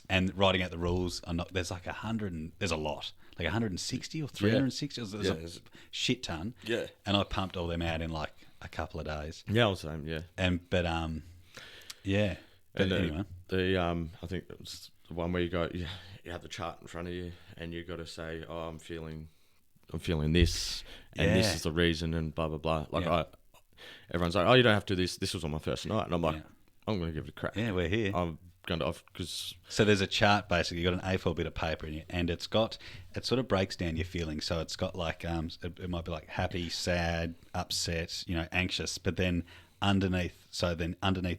and writing out the rules. There's like 100, there's a lot. Like 160 or 360. There's a shit ton. Yeah. And I pumped all them out in like a couple of days. Yeah, I was the same, yeah. But anyway. I think it was the one where you have the chart in front of you and you got to say, "Oh, I'm feeling this, and this is the reason," and blah blah blah. Like everyone's like, "Oh, you don't have to do this." This was on my first night, and I'm like, "I'm going to give it a crack." Yeah, we're here. I'm going to because so there's a chart basically. You got an A4 bit of paper in you, and it sort of breaks down your feelings. So it's got like it might be like happy, sad, upset, anxious, but then underneath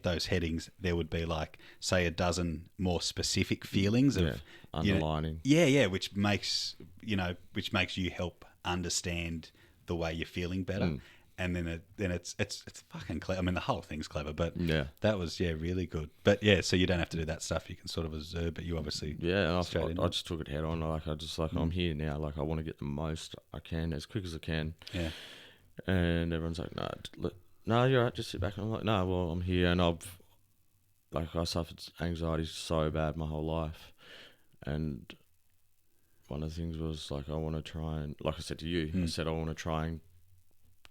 those headings there would be like say a dozen more specific feelings of underlining. Which makes you help understand the way you're feeling better. And then it's fucking clever. I mean, the whole thing's clever, but that was really good. But so you don't have to do that stuff. You can sort of observe, but you obviously I just took it head on. Like I just I'm here now. Like I want to get the most I can as quick as I can. Yeah. And everyone's like, "No, you're right. Just sit back." And I'm like, "No, well, I'm here," and I suffered anxiety so bad my whole life, and one of the things was like I want to try and, like I said to you, I said I want to try and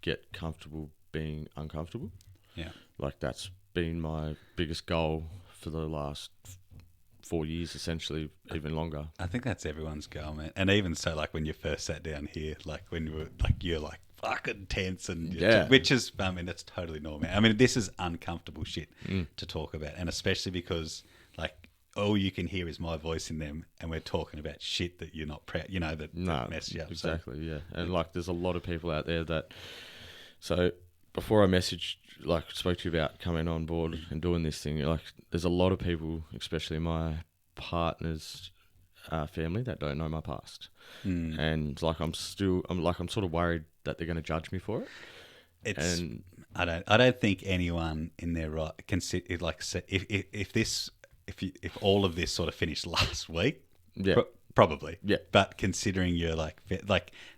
get comfortable being uncomfortable. Yeah, like that's been my biggest goal for the last 4 years, essentially, even longer. I think that's everyone's goal, man. And even so, like when you first sat down here, like when you were like you're like fucking tense and which is, I mean, that's totally normal. I mean, this is uncomfortable shit to talk about, and especially because like all you can hear is my voice in them, and we're talking about shit that you're not proud, that mess you up. Exactly, yeah. And like, there's a lot of people out there that. So before I spoke to you about coming on board and doing this thing, like, there's a lot of people, especially my partner's family, that don't know my past, and like I'm sort of worried that they're going to judge me for it. I don't think anyone in their right can sit like if all of this sort of finished last week, probably, But considering you're like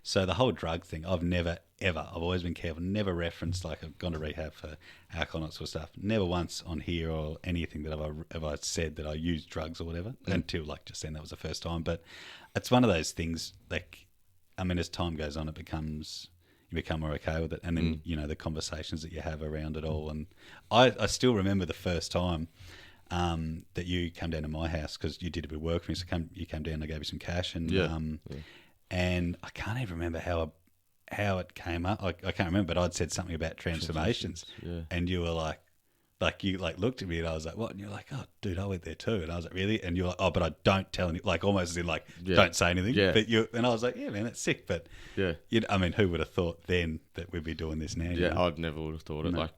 so the whole drug thing, I've always been careful, never referenced like I've gone to rehab for alcohol and that sort of stuff. Never once on here or anything that have I said that I used drugs or whatever until like just then. That was the first time. But it's one of those things. Like, I mean, as time goes on, you become more okay with it, and then the conversations that you have around it all. And I still remember the first time that you come down to my house because you did a bit of work for me. So you came down and I gave you some cash, and and I can't even remember how it came up. I can't remember, but I'd said something about transformations, and you were like you looked at me and I was like, "What?" And you're like, "Oh, dude, I went there too." And I was like, "Really?" And you're like, "Oh, but I don't tell any," like almost as in like, don't say anything. Yeah. But and I was like, "Yeah, man, that's sick." But I mean, who would have thought then that we'd be doing this now? Yeah, I'd never would have thought it. Like,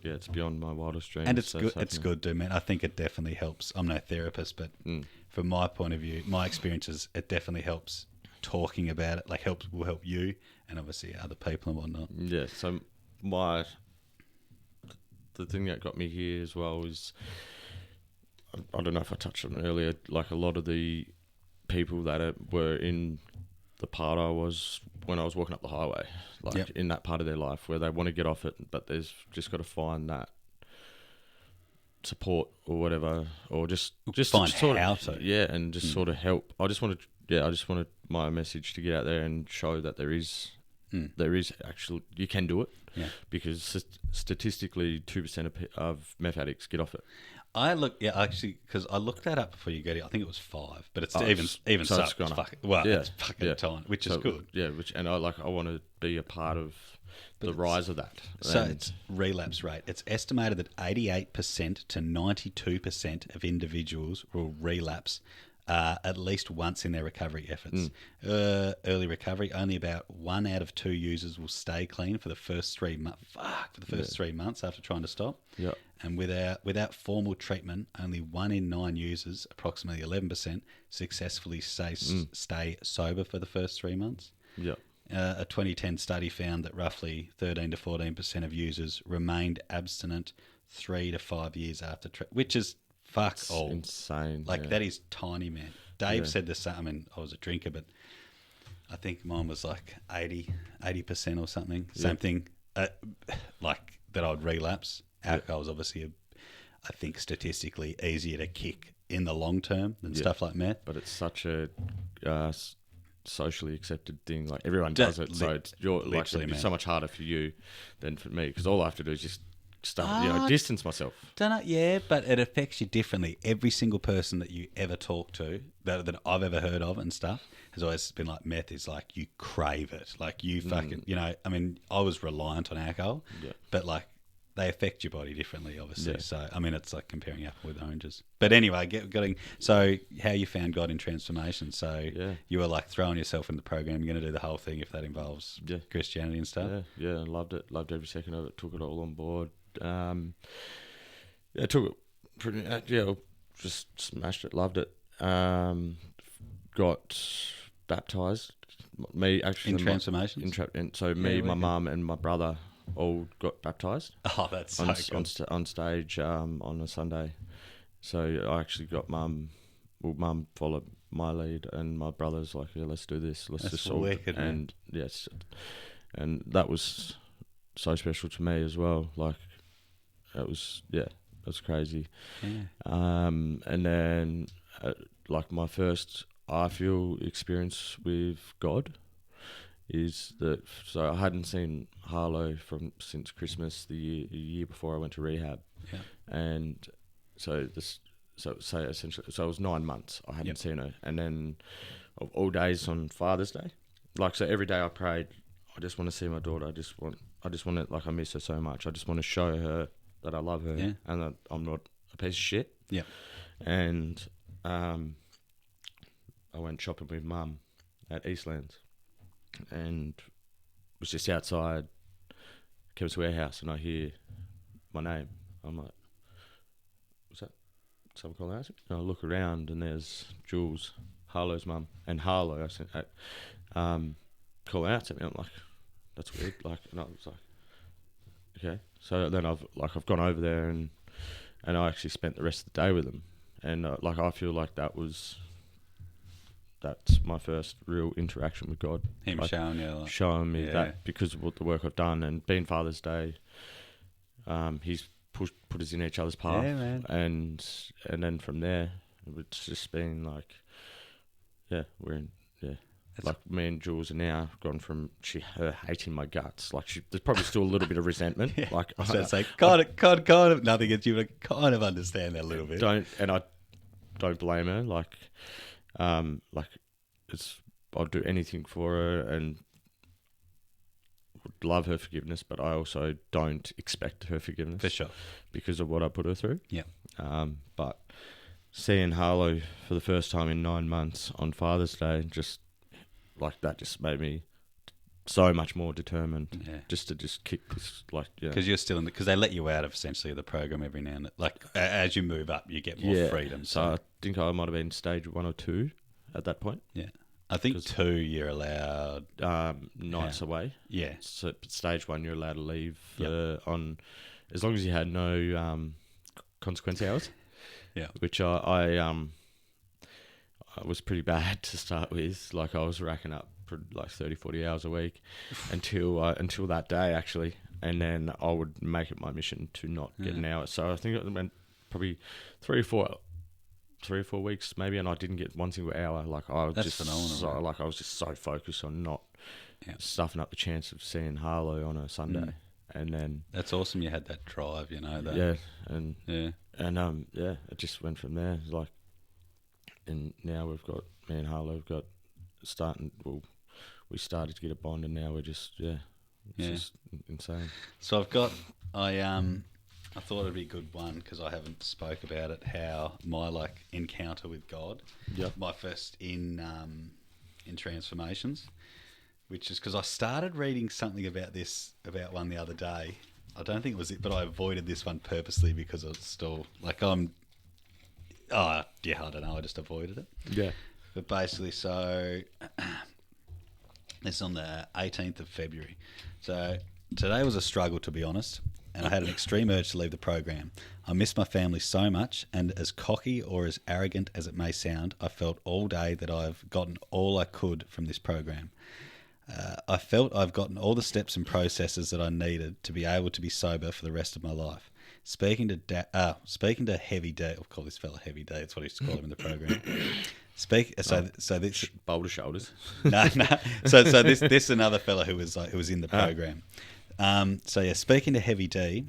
it's beyond my wildest dreams. And it's good. It's good, dude, man. I think it definitely helps. I'm no therapist, but from my point of view, my experiences, it definitely helps. Talking about it will help you and obviously other people and whatnot. Yeah. So the thing that got me here as well is I don't know if I touched on it earlier, like a lot of the people that were in the part I was when I was walking up the highway, like in that part of their life where they want to get off it, but there's just got to find that support or whatever, or just find sort how of, to. and just sort of help. I just wanted my message to get out there and show that there is actual, you can do it. Yeah. Because statistically, 2% of meth addicts get off it. Because I looked that up before you got it. I think it was 5, but it's even so it's gone up. It's fucking tiny, which is good. Yeah, I want to be a part of the rise of that. So it's relapse rate. It's estimated that 88% to 92% of individuals will relapse at least once in their recovery efforts. Early recovery, only about 1 out of 2 users will stay clean for the first 3 months. For the first 3 months after trying to stop. Yeah. And without formal treatment, only 1 in 9 users, approximately 11%, successfully stay sober for the first 3 months. Yeah. A 2010 study found that roughly 13 to 14% of users remained abstinent 3 to 5 years after treatment, which is all insane. That is tiny, man. Dave said the same. I mean, I was a drinker, but I think mine was like 80% or something. Same thing. Like that, I'd relapse. Alcohol is obviously, I think, statistically easier to kick in the long term than stuff like meth. But it's such a socially accepted thing. Like everyone does it, so it's it's so much harder for you than for me, because all I have to do is just distance myself. Don't know, yeah, but it affects you differently. Every single person that you ever talk to, that I've ever heard of and stuff, has always been like, meth is like, you crave it. Like you fucking, I mean, I was reliant on alcohol, but like, they affect your body differently, obviously. Yeah. So, I mean, it's like comparing apple with oranges. But anyway, so how you found God in transformation. So you were like throwing yourself in the program, you're going to do the whole thing if that involves Christianity and stuff. Yeah, I loved it. Loved every second of it. Took it all on board. Took it pretty, just smashed it. Loved it. Got baptised. Me, actually. In transformation? My mum and my brother all got baptised. Oh, that's so cool. On stage on a Sunday. So I actually got mum followed my lead, and my brother's like, yeah, let's do this. Let's that's just all wicked, and yes, and that was so special to me as well. Like it was crazy. Yeah. And then like my first experience with God is that, so I hadn't seen Harlow since Christmas the year before I went to rehab. Yeah. And so essentially, so it was 9 months I hadn't seen her, and then of all days on Father's Day, like, so every day I prayed, I just want to see my daughter. I just want to, like, I miss her so much. I just want to show her that I love her and that I'm not a piece of shit. Yeah. And I went shopping with Mum at Eastlands, and was just outside Chemist Warehouse, and I hear my name. I'm like, what's that? Someone calling out? And I look around, and there's Jules, Harlow's mum, and Harlow. I said, calling out to me. I'm like, that's weird. Like, and I was like, okay. So then I've gone over there, and I actually spent the rest of the day with them, and like I feel like that's my first real interaction with God. Him like, showing me that, because of what the work I've done, and being Father's Day, he's put us in each other's path, and then from there it's just been like, we're in, like me and Jules are now gone from her hating my guts, like there's probably still a little bit of resentment. Like I was going to say, kind of nothing against you, but I kind of understand that a little bit. I don't blame her. Like I'll do anything for her and would love her forgiveness, but I also don't expect her forgiveness, for sure, because of what I put her through. Yeah. But seeing Harlow for the first time in 9 months on Father's Day, just like that, just made me so much more determined. Yeah. Just to kick this, like, because you're still in because they let you out of essentially the program every now and then. Like as you move up, you get more freedom. So I think I might have been stage 1 or 2 at that point. Yeah. I think 2 you're allowed nights away. Yeah. So stage 1 you're allowed to leave on, as long as you had no consequence hours. Yeah. Which I was pretty bad to start with. Like I was racking up for like 30, 40 hours a week until that day actually, and then I would make it my mission to not get an hour. So I think it went probably 3 or 4 weeks maybe, and I didn't get one single hour. Like I was That's phenomenal. I was just so focused on not stuffing up the chance of seeing Harlow on a Sunday. And then that's awesome. You had that drive, you know. That. Yeah, and it just went from there. Like, and now we've got me and Harlow. We've got we started to get a bond, and now we're just just insane. So I thought it'd be a good one because I haven't spoke about it. How my encounter with God. Yep. My first in transformations. Which is because I started reading something about one the other day. I don't think it was it, but I avoided this one purposely because it's still I don't know. I just avoided it. Yeah. But basically, so it's on the 18th of February. So today was a struggle, to be honest, and I had an extreme urge to leave the program. I miss my family so much, and as cocky or as arrogant as it may sound, I felt all day that I've gotten all I could from this program. I felt I've gotten all the steps and processes that I needed to be able to be sober for the rest of my life. Speaking to Heavy D, I'll call this fella Heavy D. That's what I used to call him in the program. So this boulder shoulders. no. So this another fella who was in the program. Speaking to Heavy D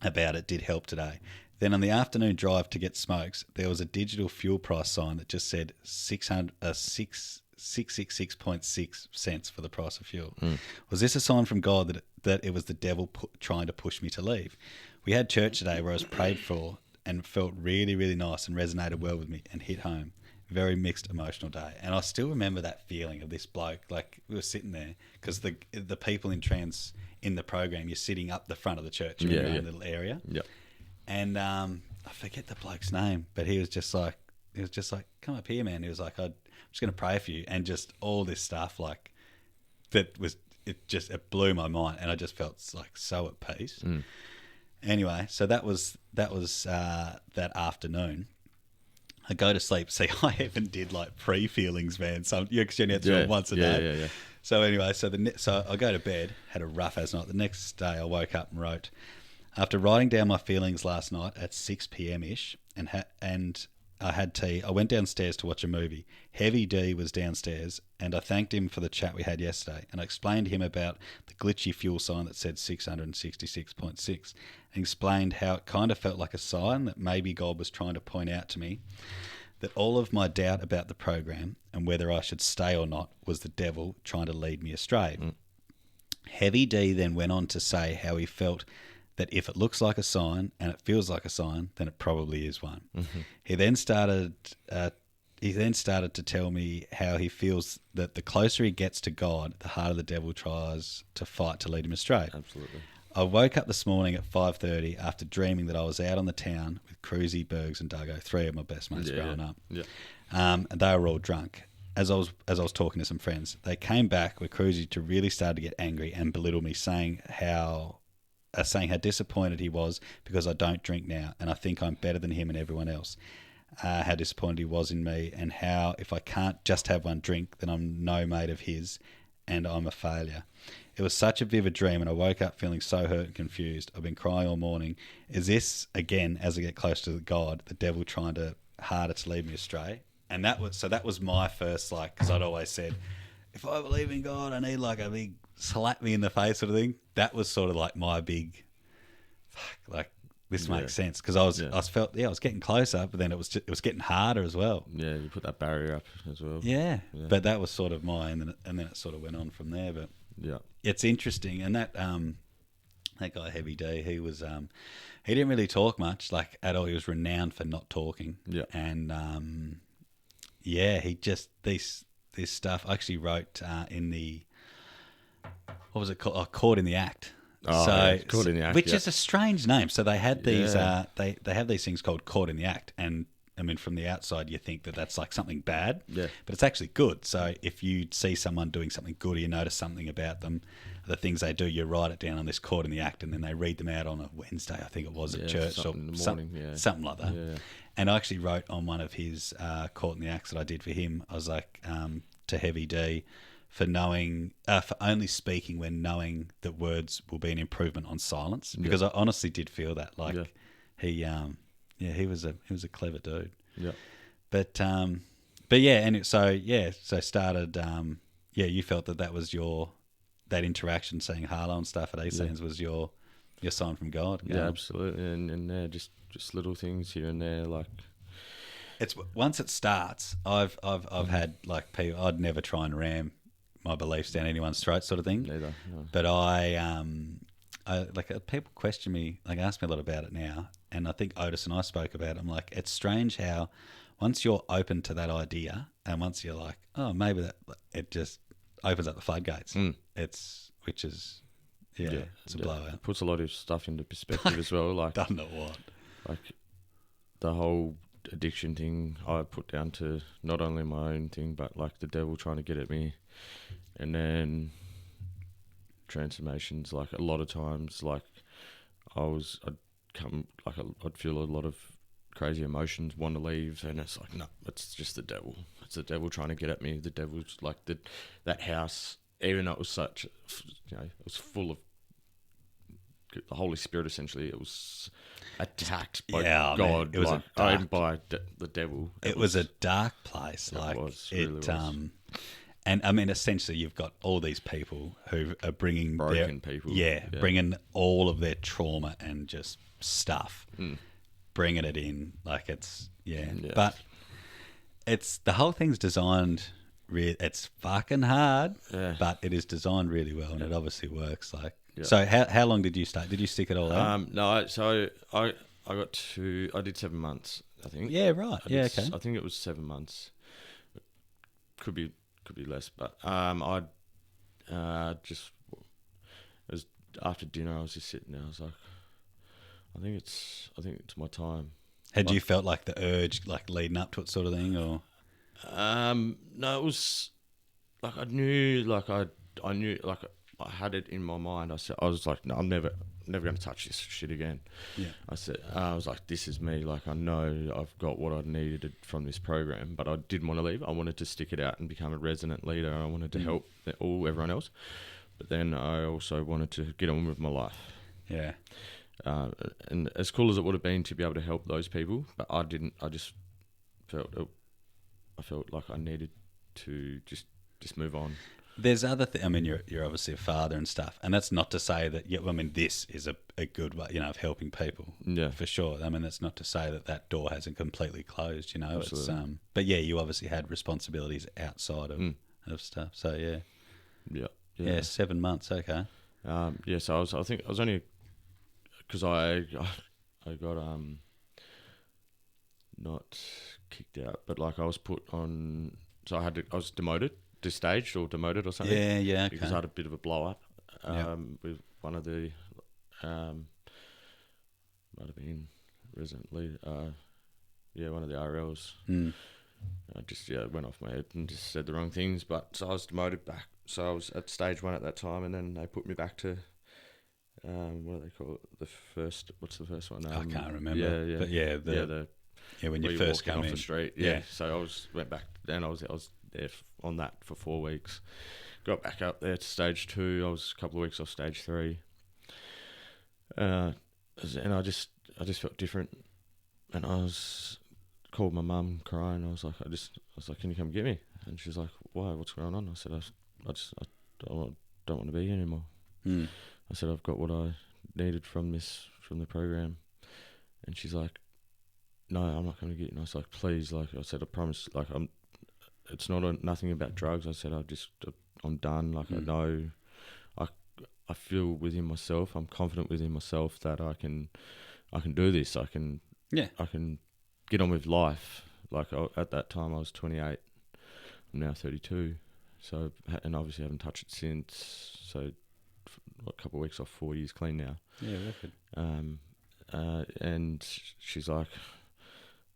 about it did help today. Then on the afternoon drive to get smokes, there was a digital fuel price sign that just said 666.6 cents for the price of fuel. Was this a sign from God that it was the devil trying to push me to leave? We had church today where I was prayed for and felt really, really nice and resonated well with me and hit home. Very mixed emotional day. And I still remember that feeling of this bloke. Like we were sitting there because the people in the program, you're sitting up the front of the church in your own little area. Yep. And I forget the bloke's name, but he was just like, come up here, man. He was like, I'm just going to pray for you, and just all this stuff it blew my mind, and I just felt like so at peace. Anyway, so that was that afternoon. I go to sleep. See, I even did pre-feelings, man. You only have to do it once a day. Yeah. So anyway, so I go to bed, had a rough ass night. The next day I woke up and wrote, after writing down my feelings last night at 6 p.m. ish, and I had tea, I went downstairs to watch a movie. Heavy D was downstairs, and I thanked him for the chat we had yesterday, and I explained to him about the glitchy fuel sign that said 666.6, and explained how it kind of felt like a sign that maybe God was trying to point out to me that all of my doubt about the program and whether I should stay or not was the devil trying to lead me astray. Heavy D then went on to say how he felt that if it looks like a sign and it feels like a sign, then it probably is one. Mm-hmm. He then started to tell me how he feels that the closer he gets to God, the harder the devil tries to fight to lead him astray. Absolutely. I woke up this morning at 5:30 after dreaming that I was out on the town with Cruzy, Bergs and Duggo, three of my best mates growing up. Yeah. And they were all drunk. As I was talking to some friends, they came back with Cruzy to really start to get angry and belittle me, saying how disappointed he was because I don't drink now, and I think I'm better than him and everyone else. How disappointed he was in me, and how if I can't just have one drink, then I'm no mate of his, and I'm a failure. It was such a vivid dream, and I woke up feeling so hurt and confused. I've been crying all morning. Is this, again, as I get close to God, the devil trying harder to lead me astray? And that was my first, because I'd always said, if I believe in God, I need a big slap me in the face sort of thing. That was sort of my big, this makes sense, because I was getting closer, but then it was getting harder as well. Yeah, you put that barrier up as well. Yeah. But that was sort of mine, and then it sort of went on from there. But yeah, it's interesting, and that guy Heavy D, he was he didn't really talk much at all. He was renowned for not talking. Yeah, and he just this stuff. I actually wrote in the, what was it called? Oh, Caught in the Act. Caught in the Act, which is a strange name. So they had these they have these things called Caught in the Act, and I mean, from the outside, you think that that's like something bad, Yeah. but it's actually good. So if you see someone doing something good or you notice something about them, the things they do, you write it down on this Caught in the Act, and then they read them out on a Wednesday, I think it was, at church or something in the morning, something like that. Yeah. And I actually wrote on one of his Caught in the Acts that I did for him, I was like, to Heavy D, for only speaking when knowing that words will be an improvement on silence, because I honestly did feel that he was a clever dude. Yeah. But yeah, and so started. You felt that was that interaction, saying Harlow and stuff at Eastlands was your sign from God. Yeah, absolutely, and just little things here and there, like. It's once it starts. I've had like people. I'd never try and ram my beliefs down anyone's throat, sort of thing. Neither. No. But I people question me, like ask me a lot about it now, and I think Otis and I spoke about it. I'm like, it's strange how once you're open to that idea, and once you're like, oh, maybe that, it just opens up the floodgates. It's a blowout. It puts a lot of stuff into perspective as well. Like, Don't know what. Like the whole addiction thing, I put down to not only my own thing, but like the devil trying to get at me, and then transformations. Like a lot of times, like I'd feel a lot of crazy emotions, want to leave, and it's like, no, it's just the devil. It's the devil trying to get at me. The devil's like that house, even though it was it was full of the Holy Spirit. Essentially, it was attacked by God. Man, it was owned by the devil. It was a dark place. Really was. And I mean, essentially, you've got all these people who are bringing broken people. Bringing all of their trauma and just stuff, bringing it in. Like it's but it's the whole thing's designed. It's fucking hard, but it is designed really well, and it obviously works. Like, so how long did you start? Did you stick it all out? No, so I did 7 months, I think. Yeah, right. Okay. I think it was 7 months. Could be less, but it was after dinner. I was just sitting there. I was like, I think it's my time. Had you felt like the urge, like leading up to it, sort of thing, or? No, it was like I knew, like I had it in my mind. I was like, no, I'm never going to touch this shit again. Yeah. I was like, this is me. Like, I know I've got what I needed from this program, but I didn't want to leave. I wanted to stick it out and become a resident leader. I wanted to help everyone else, but then I also wanted to get on with my life. Yeah. And as cool as it would have been to be able to help those people, but I didn't. I just I felt like I needed to just move on. There's other I mean, you're obviously a father and stuff, and that's not to say that. I mean, this is a good way, of helping people. Yeah, for sure. I mean, that's not to say that door hasn't completely closed. Absolutely. It's but you obviously had responsibilities outside of stuff. So yeah, 7 months. Okay. So I think I was only because I got not kicked out, but like I was put on. So I was demoted. Staged or demoted or something. Yeah, okay. Because I had a bit of a blow up with one of the might have been resident lead. One of the RLs. I just went off my head and just said the wrong things. But so I was demoted back. So I was at stage 1 at that time, and then they put me back to what do they call it? What's the first one? I can't remember. Yeah. But when you first come off in the street. Yeah. So I went back. Then I was there on that for 4 weeks. Got back up there to stage 2. I was a couple of weeks off stage 3. And I just felt different. And I called my mum crying. I was like, can you come get me? And she's like, why? What's going on? I said, I don't want to be here anymore. I said, I've got what I needed from the program. And she's like, no, I'm not going to get you. And I was like, please, like I said, I promise, like it's nothing about drugs. I said, I'm done. Like I know, I feel within myself. I'm confident within myself that I can do this. I can get on with life. Like at that time, I was 28. I'm now 32. So, and obviously haven't touched it since. So, a couple of weeks off, 4 years clean now. Yeah, wicked. And she's like,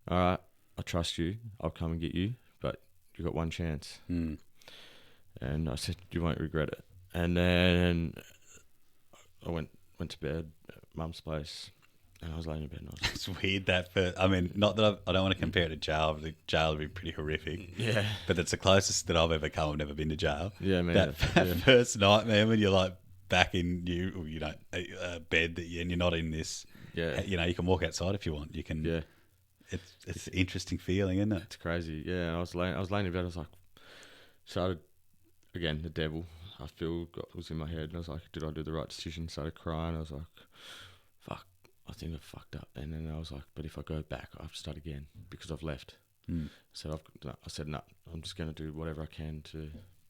all right. I trust you. I'll come and get you, but you got one chance. Mm. And I said, you won't regret it. And then I went to bed at Mum's place, and I was laying in bed. And I was It's weird that I mean, not that I don't want to compare it to jail. The jail would be pretty horrific. yeah, But it's the closest that I've ever come. I've never been to jail. yeah, man. That first night, man, when you're like back in a bed and you're not in this. Yeah, You know, you can walk outside if you want. You can. yeah. It's an interesting feeling, isn't it? It's crazy. Yeah, and I was laying in bed. I was like, started again. The devil, I feel, was in my head, and I was like, did I do the right decision? Started crying. I was like, fuck, I think I fucked up. And then I was like, but if I go back, I have to start again because I've left. Mm. So I said, no, I'm just going to do whatever I can to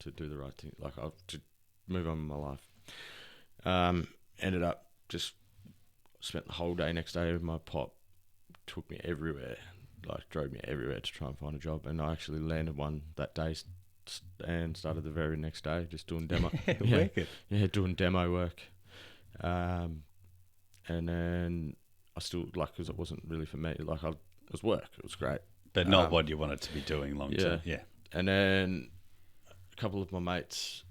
do the right thing. Like to move on with my life. Ended up just spent the whole day next day with my pop. Took me everywhere, like drove me everywhere to try and find a job, and I actually landed one that day and started the very next day just doing demo. Doing demo work, and then I still because it wasn't really for me. Like it was work, it was great, but not what you wanted to be doing long term. Yeah, and then a couple of my mates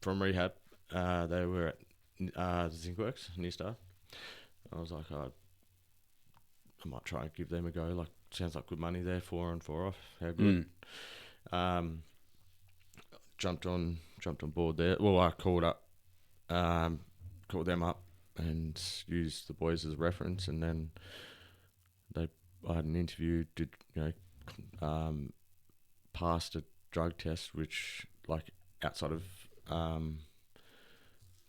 from rehab, they were at the Zinc Works near Star. I was like, I might try and give them a go. Like, sounds like good money there, 4 on 4 off. How good. Jumped on board there. Well, I called them up and used the boys as a reference, and then I had an interview. Passed a drug test, which outside of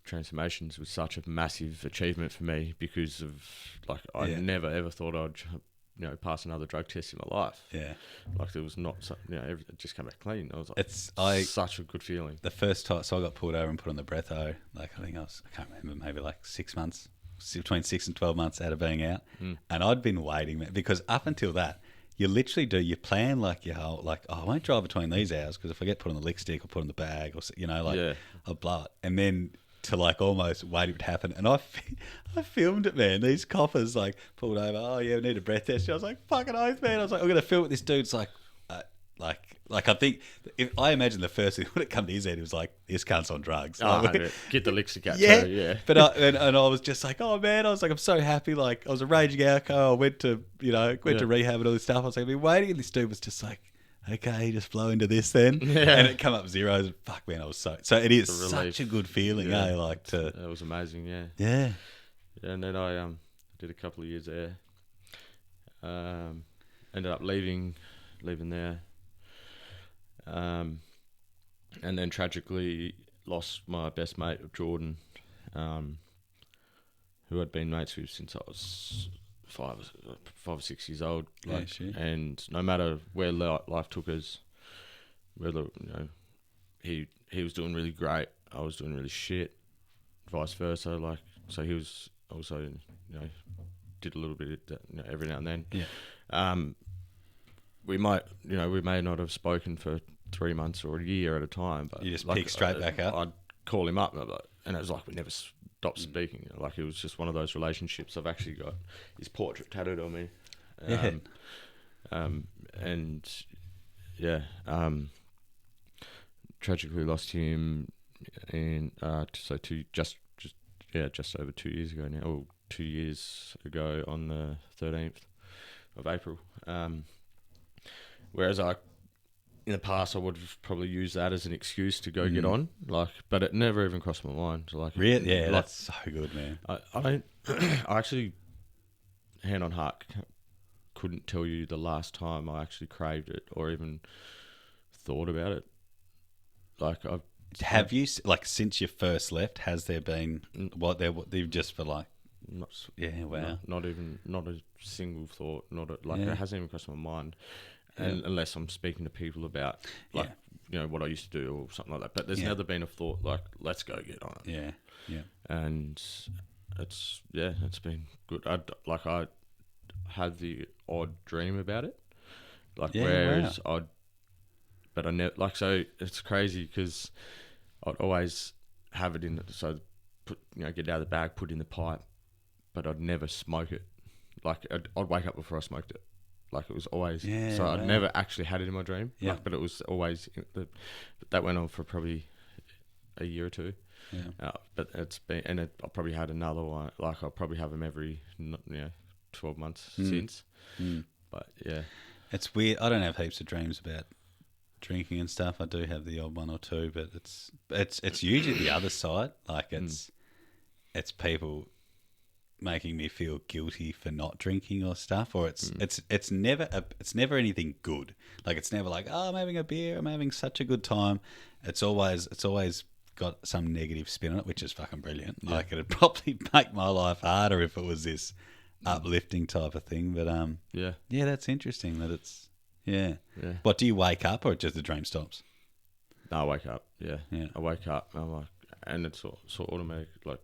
transformations was such a massive achievement for me because of I never ever thought I'd pass another drug test in my life. Yeah, there was not it just came back clean. I was like, it's such a good feeling. The first time, so I got pulled over and put on the breatho. I think I can't remember, maybe 6 months, between 6 and 12 months out of being out, and I'd been waiting because up until that. You literally do. You plan your whole I won't drive between these hours because if I get put on the lick stick or put on the bag or I'll blow it. And then to almost wait it to happen. And I filmed it, man. These coppers pulled over. Oh yeah, we need a breath test. I was like, fucking oath, man. I was like, I'm gonna film it. This dude's I think I imagine the first thing when it come to his head, he was like, this cunt's on drugs. Get the lick stick out. Yeah, too, yeah. But I was just like, oh man, I was like, I'm so happy. I was a raging alcohol. I went to rehab and all this stuff. I was like, I've been waiting, and this dude was just like, okay, just blow into this then. Yeah. And it come up zeros. And fuck, man, I was so it is such a good feeling, That was amazing, yeah. Yeah. And then I did a couple of years there. Ended up leaving there. And then tragically lost my best mate, Jordan, who I'd been mates with since I was 5 or 6 years old. And no matter where life took us, whether he was doing really great, I was doing really shit, vice versa. So he was also did a little bit of that, every now and then. Yeah. We may not have spoken for 3 months or a year at a time, but you just pick straight back up. I'd call him up, and it was we never stopped speaking. It was just one of those relationships. I've actually got his portrait tattooed on me. Tragically lost him in just over 2 years ago now. Or 2 years ago on the 13th of April. Whereas in the past, I would have probably used that as an excuse to go get on, but it never even crossed my mind. Really? Yeah, that's so good, man. I don't. I actually, hand on heart, couldn't tell you the last time I actually craved it or even thought about it. Have you since you first left? Has there been they've just for Not a single thought. It hasn't even crossed my mind. Unless I'm speaking to people about what I used to do or something like that. But there's never been a thought let's go get on it. Yeah. And it's been good. I had the odd dream about it. But I never so it's crazy because I'd always have it in get it out of the bag, put it in the pipe, but I'd never smoke it. I'd wake up before I smoked it. Like it was always. Yeah, So wow. I'd never actually had it in my dream. Yeah. Like, but it was always. That went on for probably a year or two. Yeah. But it's been, and I'll probably had another one. Like I'll probably have them every 12 months since. But yeah, it's weird. I don't have heaps of dreams about drinking and stuff. I do have the odd one or two, but it's usually the other side. Like it's people making me feel guilty for not drinking or stuff, or it's never anything good. Like it's never like, oh, I'm having a beer, I'm having such a good time. It's always got some negative spin on it, which is fucking brilliant. Yeah. Like it'd probably make my life harder if it was this uplifting type of thing. But yeah, that's interesting that it's yeah. What, do you wake up or just the dream stops? No, I wake up. Yeah. I wake up. And I'm like, and it's sort of automatic. Like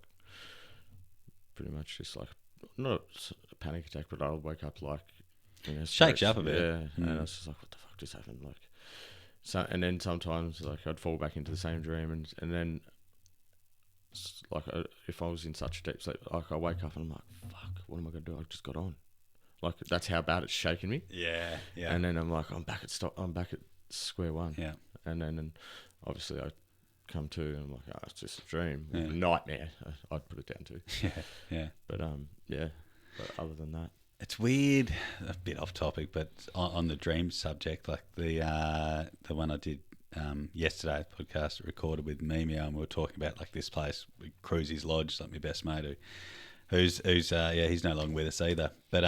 pretty much just like not a panic attack, but I'll wake up like shakes you up a bit. Yeah, and I was just like, what the fuck just happened? Like, so and then sometimes like I'd fall back into the same dream, and then like if I was in such a deep sleep, like I wake up and I'm like, fuck, what am I gonna do? I just got on. Like that's how bad it's shaking me. Yeah. And then I'm like, I'm back at square one. Yeah. And then obviously I come to and I'm like, oh, it's just a dream. Yeah. Nightmare. I'd put it down to. Yeah. But yeah. But other than that, it's weird. A bit off topic, but on the dream subject, like the one I did yesterday, podcast recorded with Mimio, and we were talking about like this place, Cruisy's Lodge, like my best mate who's he's no longer with us either. But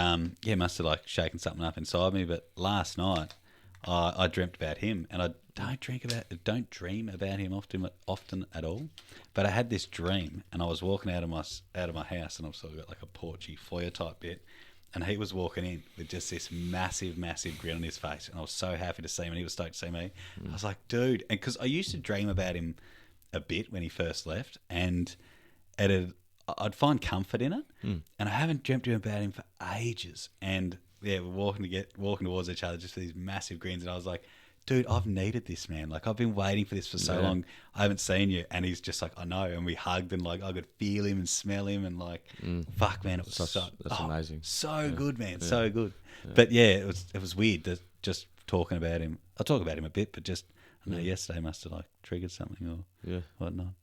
must have like shaken something up inside me. But last night I dreamt about him, and I don't dream about him often at all. But I had this dream, and I was walking out of my house, and I've sort of got like a porchy foyer type bit, and he was walking in with just this massive grin on his face, and I was so happy to see him, and he was stoked to see me. I was like, dude, and because I used to dream about him a bit when he first left, and I'd find comfort in it, and I haven't dreamt about him for ages. And we're walking towards each other just with these massive grins, and I was like, dude, I've needed this, man. Like, I've been waiting for this for so long. I haven't seen you. And he's just like, I know. And we hugged, and like I could feel him and smell him, and like, fuck, man, it was that's amazing. So good, man, so good. Yeah. But yeah, it was weird that just talking about him. I'll talk about him a bit, but just I know yesterday must have like triggered something or whatnot.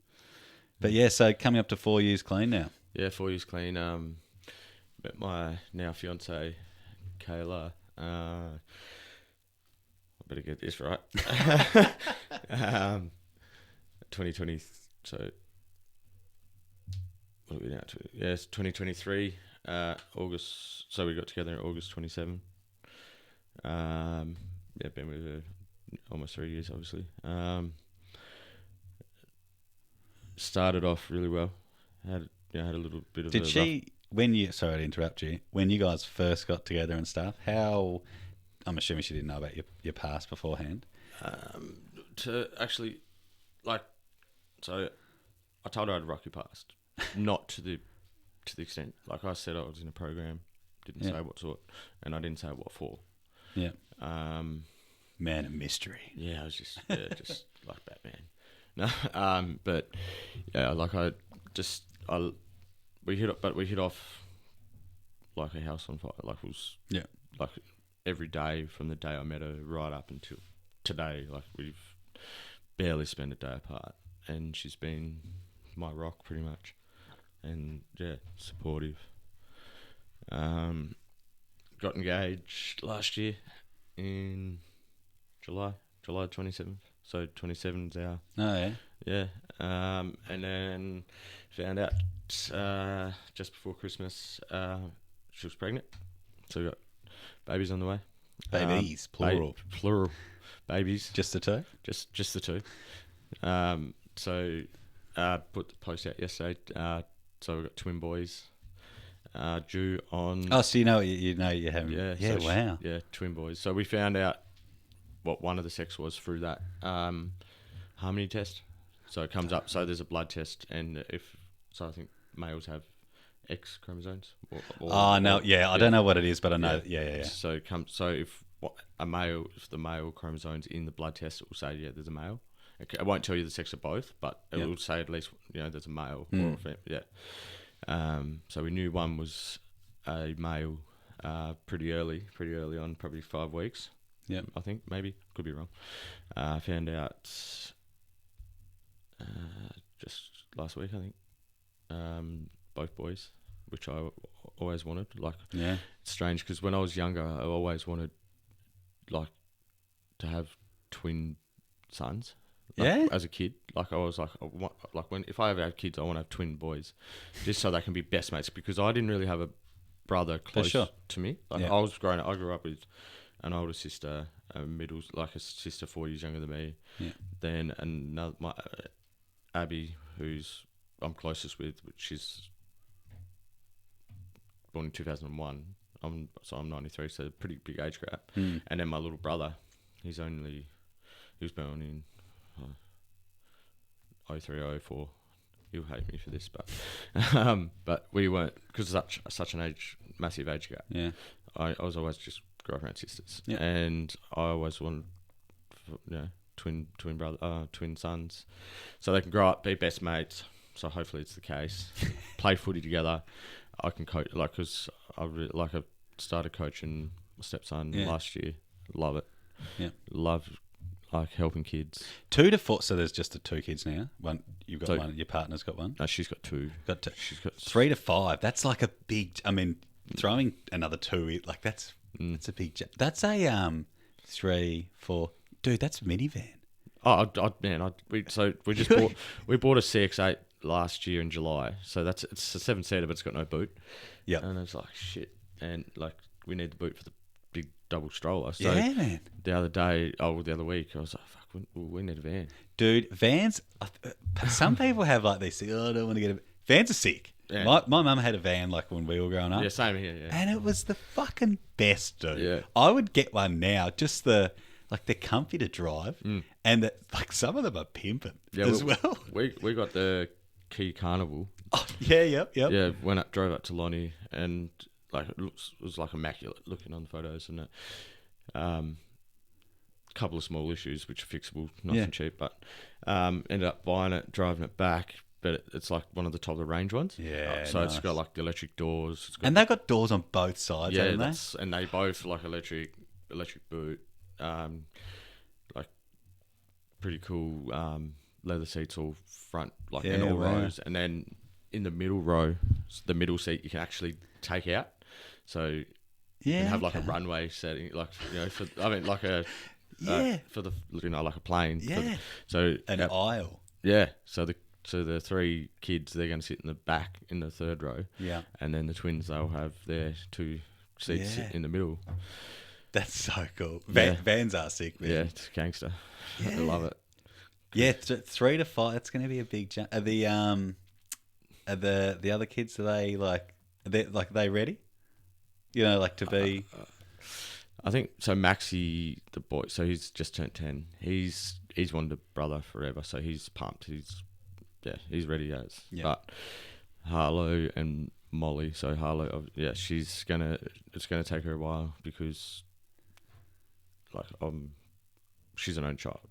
But yeah, so coming up to 4 years clean now. Yeah, 4 years clean. Met my now fiance, Kayla. I better get this right. 2020. So what are we now? It's 2023. August. So we got together in August 27. Been with her almost 3 years, obviously. Started off really well. Had a little bit of. Did she? Sorry to interrupt you. When you guys first got together and stuff, how? I'm assuming she didn't know about your past beforehand. To actually, like, so I told her I had a rocky past, not to the extent. Like I said, I was in a program, didn't say what sort, and I didn't say what for. Yeah. Man of mystery. Yeah, I was just like Batman. No, but yeah, like we hit off like a house on fire. Like it was like every day from the day I met her right up until today. Like we've barely spent a day apart, and she's been my rock pretty much, and supportive. Got engaged last year in July 27th. So 27's our... Oh, yeah? Yeah. And then found out just before Christmas she was pregnant. So we got babies on the way. Babies, plural. Plural. Babies. Just the two? Just the two. So put the post out yesterday. So we got twin boys due on... Oh, so you know you're having... Yeah, wow. Twin boys. So we found out what one of the sex was through that harmony test. So it comes up. So there's a blood test, and I think males have X chromosomes. I don't know what it is, but I know. Yeah. So if the male chromosome's in the blood test, it will say there's a male. It won't tell you the sex of both, but it will say at least there's a male or a female. Yeah. So we knew one was a male pretty early on, probably 5 weeks. Yeah. I think, maybe, could be wrong. Found out just last week, I think. Both boys, which I always wanted. Like, Yeah. it's strange because when I was younger, I always wanted like to have twin sons. Like, Yeah? as a kid, like I was like, if I ever have kids, I want to have twin boys, just so they can be best mates. Because I didn't really have a brother close sure. to me. Like, Yeah. I grew up with an older sister, a sister 4 years younger than me. Yeah. Then another, Abby, who's I'm closest with, which is born in 2001. I'm 93, so pretty big age gap. Mm. And then my little brother, he was born in 03, 04. He'll hate me for this, but we weren't, because such an massive age gap. Yeah. I was always just grew up around sisters, Yeah. and I always wanted, twin sons, so they can grow up, be best mates. So hopefully it's the case. Play footy together. I can coach, because I started coaching my stepson last year. Love it. Yeah. Love helping kids. 2 to 4. So there's just the 2 kids now. One, you've got So- one. Your partner's got one. No, she's got 2. Got 2. She's got 3 to 5. That's like a big. I mean, throwing another 2, like that's a big. That's a 3, 4. Dude, that's a minivan. Oh, we just bought a CX-8 last year in July. So it's a 7-seater, but it's got no boot. Yeah. And it's like shit. And like we need the boot for the big double stroller. So Yeah, man. the other week, I was like, fuck, we need a van. Dude, vans. Some people have like they say, oh, I don't want to get a. Vans are sick. Yeah. My mum had a van like when we were growing up. Yeah, same here. Yeah. And it was the fucking best, dude. Yeah. I would get one now. Just they're comfy to drive, and like some of them are pimping as well. We got the Key Carnival. Oh, yeah, yep. Yeah, drove up to Lonnie, and like it was like immaculate looking on the photos, and couple of small issues which are fixable, nice and cheap, but ended up buying it, driving it back. But it's like one of the top of the range ones. Yeah, so nice. It's got like the electric doors. It's got And they've got doors on both sides, yeah, haven't they? and they both like electric boot, like pretty cool leather seats all front, like in all rows, and then in the middle row, the middle seat you can actually take out, so you can have like a runway setting, like for a plane. Yeah. So An aisle. Yeah. So the 3 kids, they're going to sit in the back in the 3rd row. Yeah. And then the twins, they'll have their 2 seats in the middle. That's so cool. Yeah. Vans are sick, man. Yeah, it's gangster. Yeah. I love it. Yeah, 3 to 5. That's going to be a big jump. Are the other kids? Are they ready? To be. I think so. Maxie, the boy, so he's just turned 10. He's wanted a brother forever, so he's pumped. He's ready as. Yeah. But Harlow and Molly, so Harlow, it's gonna take her a while because she's an own child,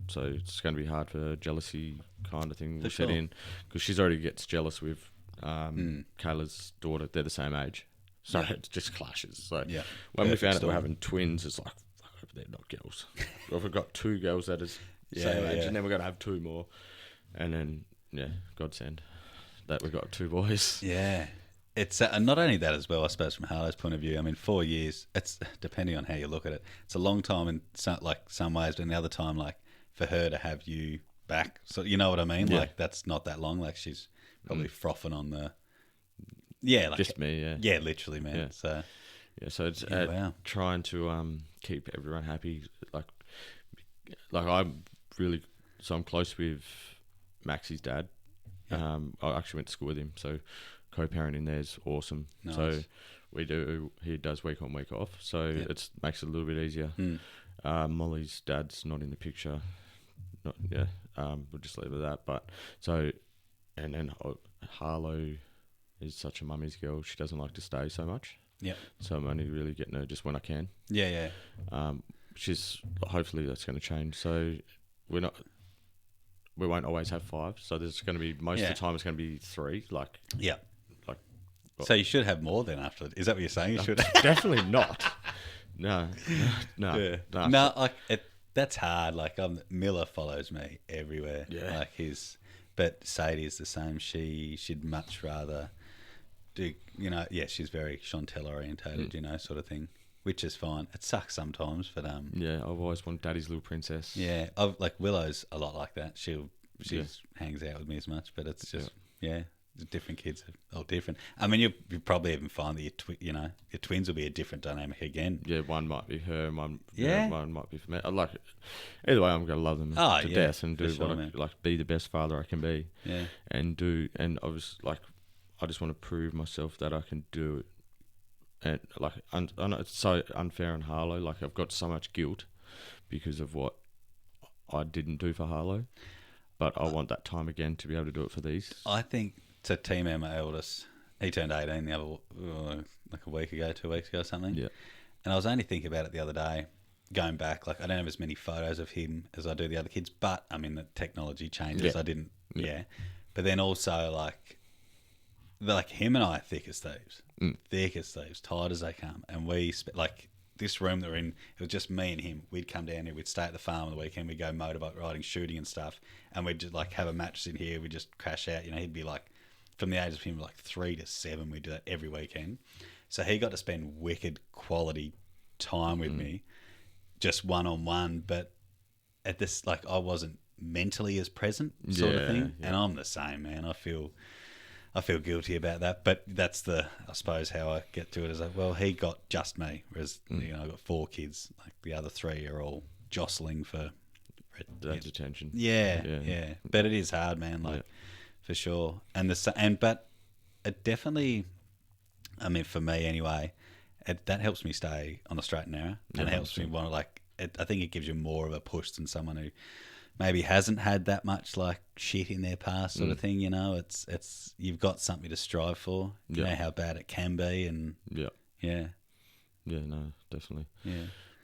so it's going to be hard for jealousy kind of thing to set in, because she's already gets jealous with Kayla's daughter. They're the same age, so it just clashes. So when we found out we're having twins, it's like, fuck, I hope they're not girls. Well, we've got 2 girls that is same age, and then we're going to have 2 more, and then godsend that we've got 2 boys. Yeah. It's and not only that as well, I suppose, from Harlow's point of view. I mean, 4 years, it's depending on how you look at it. It's a long time in some ways, but in the other time, like for her to have you back. So you know what I mean? Yeah. Like that's not that long. Like she's probably frothing on the Just me, yeah, literally, man. Yeah. So so it's trying to keep everyone happy. Like I'm close with Maxie's dad. I actually went to school with him, so co-parenting there's awesome. Nice. So he does week on, week off, so it makes it a little bit easier. Molly's dad's not in the picture. We'll just leave it at that. But so, and then Harlow is such a mummy's girl. She doesn't like to stay so much. Yeah. So I'm only really getting her just when I can. Yeah. Hopefully that's going to change. So we won't always have 5. So there's going to be most of the time it's going to be 3. So you should have more then after. Is that what you're saying? You should. Definitely not. No. Yeah. No, like that's hard. Like Miller follows me everywhere. Yeah. Like but Sadie's the same. She'd much rather do. Yeah, she's very Chantel orientated. Sort of thing, which is fine. It sucks sometimes, but Yeah, I've always wanted Daddy's little princess. Yeah, like Willow's a lot like that. She hangs out with me as much, but it's just different kids are all different. I mean, you probably even find that your twins will be a different dynamic again. Yeah, one might be her, one Yeah. one might be for me. I like it. Either way, I'm gonna love them to death and do sure, what man. be the best father I can be. Yeah, And I was like, I just want to prove myself that I can do it. And like, I know it's so unfair on Harlow. Like, I've got so much guilt because of what I didn't do for Harlow, but I want that time again to be able to do it for these. I think to T-Man, my eldest, he turned 18 the other like a week ago, 2 weeks ago, or something. Yeah. And I was only thinking about it the other day, going back. Like, I don't have as many photos of him as I do the other kids, but I mean, the technology changes. Yeah. I didn't. Yeah. But then also like him and I are thick as thieves. Thick as thieves, tight as they come. And we, like, this room that we're in, it was just me and him. We'd come down here, we'd stay at the farm on the weekend, we'd go motorbike riding, shooting and stuff. And we'd just, like, have a mattress in here, we'd just crash out. He'd be, like, from the age of him, like, 3 to 7, we'd do that every weekend. So he got to spend wicked quality time with me, just one-on-one. But at this, like, I wasn't mentally as present sort of thing. Yeah. And I'm the same, man. I feel guilty about that, but that's I suppose how I get to it is like, well, he got just me, whereas I got 4 kids. Like the other 3 are all jostling for That's attention. Yeah. But it is hard, man. Like for sure. But it definitely, I mean, for me anyway, that helps me stay on the straight and narrow, and it helps me want to I think it gives you more of a push than someone who maybe hasn't had that much like shit in their past sort of thing, it's you've got something to strive for. You know how bad it can be, and yeah, no, definitely,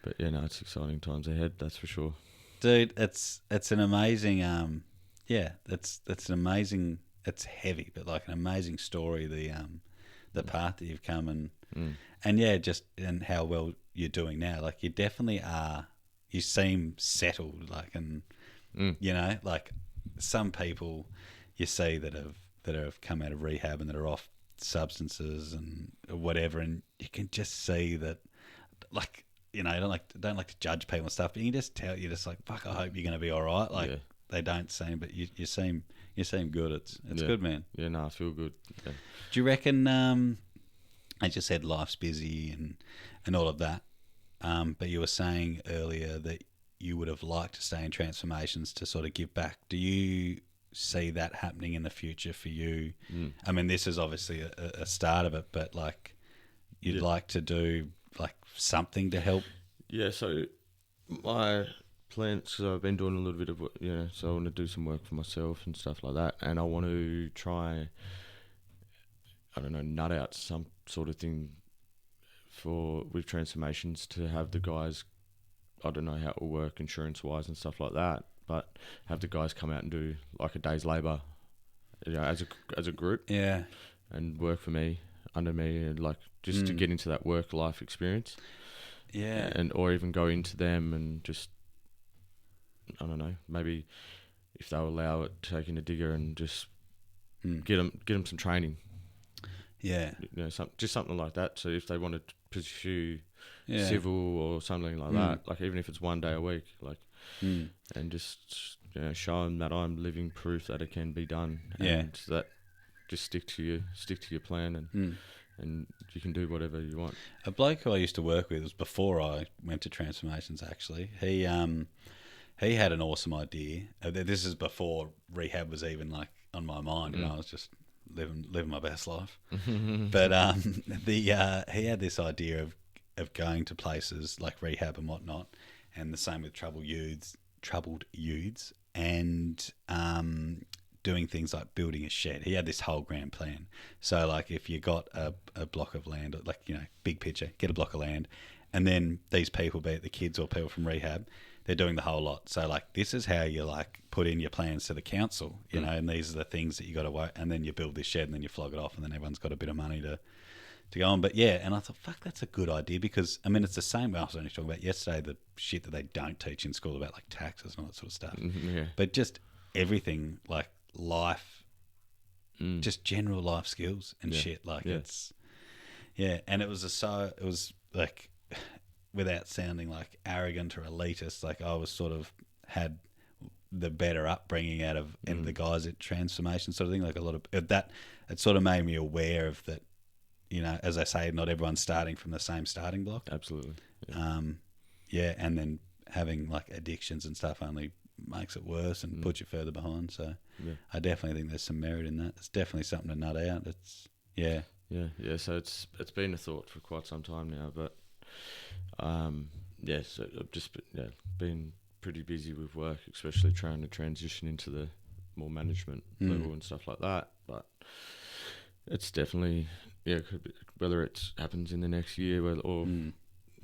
but it's exciting times ahead, that's for sure, dude. It's an amazing it's an amazing, it's heavy, but like an amazing story, the path that you've come and how well you're doing now. Like you definitely are, you seem settled, like, and like some people you see that have come out of rehab and that are off substances and whatever, and you can just see that, like, I don't like to judge people and stuff, but you can just tell, you're just like, fuck, I hope you're going to be all right. Like they don't seem, but you seem good. It's good, man. Yeah, no, I feel good. Yeah. Do you reckon? As you said, life's busy and all of that, but you were saying earlier that you would have liked to stay in transformations to sort of give back. Do you see that happening in the future for you? I mean, this is obviously a start of it, but like you'd like to do like something to help. Yeah, so my plans, because I've been doing a little bit of, so I want to do some work for myself and stuff like that, and I want to try, I don't know, nut out some sort of thing with transformations to have the guys, I don't know how it will work insurance-wise and stuff like that, but have the guys come out and do like a day's labour, as a group, and work for me, under me, and like just to get into that work-life experience, or even go into them and just, I don't know, maybe if they'll allow it, taking a digger and just get them some training. Yeah, just something like that. So if they want to pursue civil or something like that, like even if it's 1 day a week, like, and just show them that I'm living proof that it can be done, and that just stick to your plan, and you can do whatever you want. A bloke who I used to work with was before I went to transformations. Actually, he had an awesome idea. This is before rehab was even like on my mind. I was just living my best life. But he had this idea of going to places like rehab and whatnot, and the same with troubled youths, and doing things like building a shed. He had this whole grand plan. So like if you got a block of land, like, big picture, get a block of land, and then these people, be it the kids or people from rehab, they're doing the whole lot. So like, this is how you like put in your plans to the council, you know, and these are the things that you got to work, and then you build this shed and then you flog it off, and then everyone's got a bit of money to go on. But yeah, and I thought, fuck, that's a good idea, because I mean, it's the same. I was only talking about yesterday the shit that they don't teach in school about like taxes and all that sort of stuff. Yeah. But just everything, like life, just general life skills and shit. Like it's, and it was like, without sounding like arrogant or elitist, like I was sort of had the better upbringing out of and the guys at Transformation sort of thing. Like a lot of that, it sort of made me aware of that. You know, as I say, not everyone's starting from the same starting block. Absolutely. And then having like addictions and stuff only makes it worse and puts you further behind. So I definitely think there's some merit in that. It's definitely something to nut out. It's yeah. So it's been a thought for quite some time now, but so I've just been pretty busy with work, especially trying to transition into the more management level and stuff like that. But it's definitely could be, whether it happens in the next year or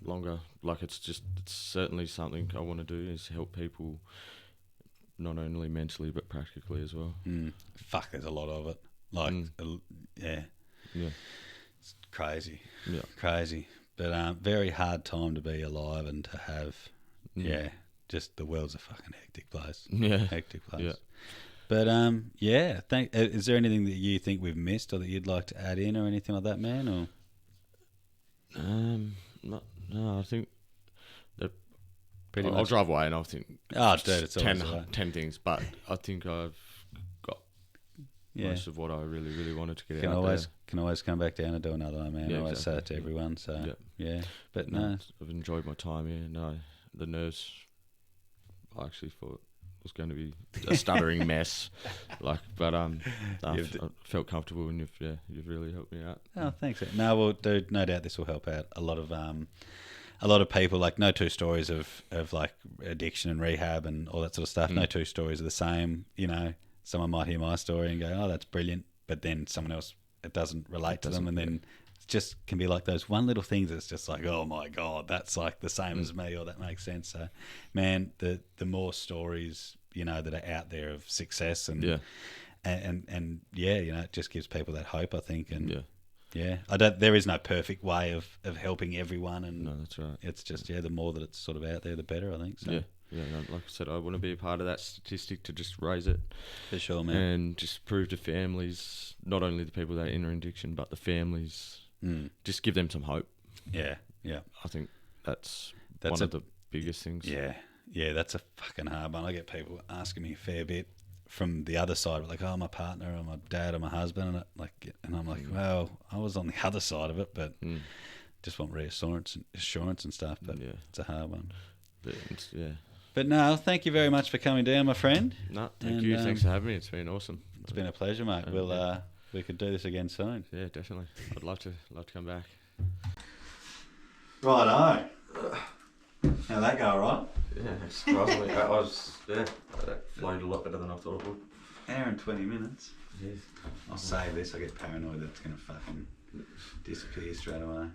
longer. Like it's certainly something I want to do, is help people, not only mentally but practically as well. Fuck, there's a lot of it. Like it's crazy. Crazy. But very hard time to be alive and to have just the world's a fucking hectic place. Hectic place. But is there anything that you think we've missed or that you'd like to add in or anything like that, man? Or no, I think that I'll drive away and I think it's 10 things, but I think I've got most of what I really, really wanted to get out there. Can always come back down and do another one, man. I always say that to everyone. So but no, I've enjoyed my time here. No, the nerves, I actually thought was going to be a stuttering mess, but I felt comfortable, and you've really helped me out. Oh, thanks. No, well, dude, no doubt this will help out a lot of people. Like, no two stories of like addiction and rehab and all that sort of stuff. No two stories are the same. You know, someone might hear my story and go, "Oh, that's brilliant," but then someone else, it doesn't relate to them, and then it just can be like those one little things that's just like, oh my god, that's like the same as me, or that makes sense. So, man, the more stories, you know, that are out there of success and it just gives people that hope, I think. And there is no perfect way of helping everyone, and no, that's right. It's just the more that it's sort of out there, the better, I think. So like I said, I want to be a part of that statistic to just raise it for sure, man, and just prove to families, not only the people that are in addiction, but the families, just give them some hope. I think that's one of the biggest things. That's a fucking hard one. I get people asking me a fair bit from the other side, like, oh, my partner or my dad or my husband, and I'm like, well, I was on the other side of it, but just want reassurance and stuff. But it's a hard one. But no, thank you very much for coming down, my friend. No, thank you. Thanks for having me. It's been awesome. It's been a pleasure, mate. We could do this again soon. Yeah, definitely. I'd love to come back. Righto. How'd that go, all right? Yeah, surprisingly, that flowed a lot better than I thought it would. Hour and 20 minutes. Yes. I'll save this. I get paranoid that it's going to fucking disappear straight away.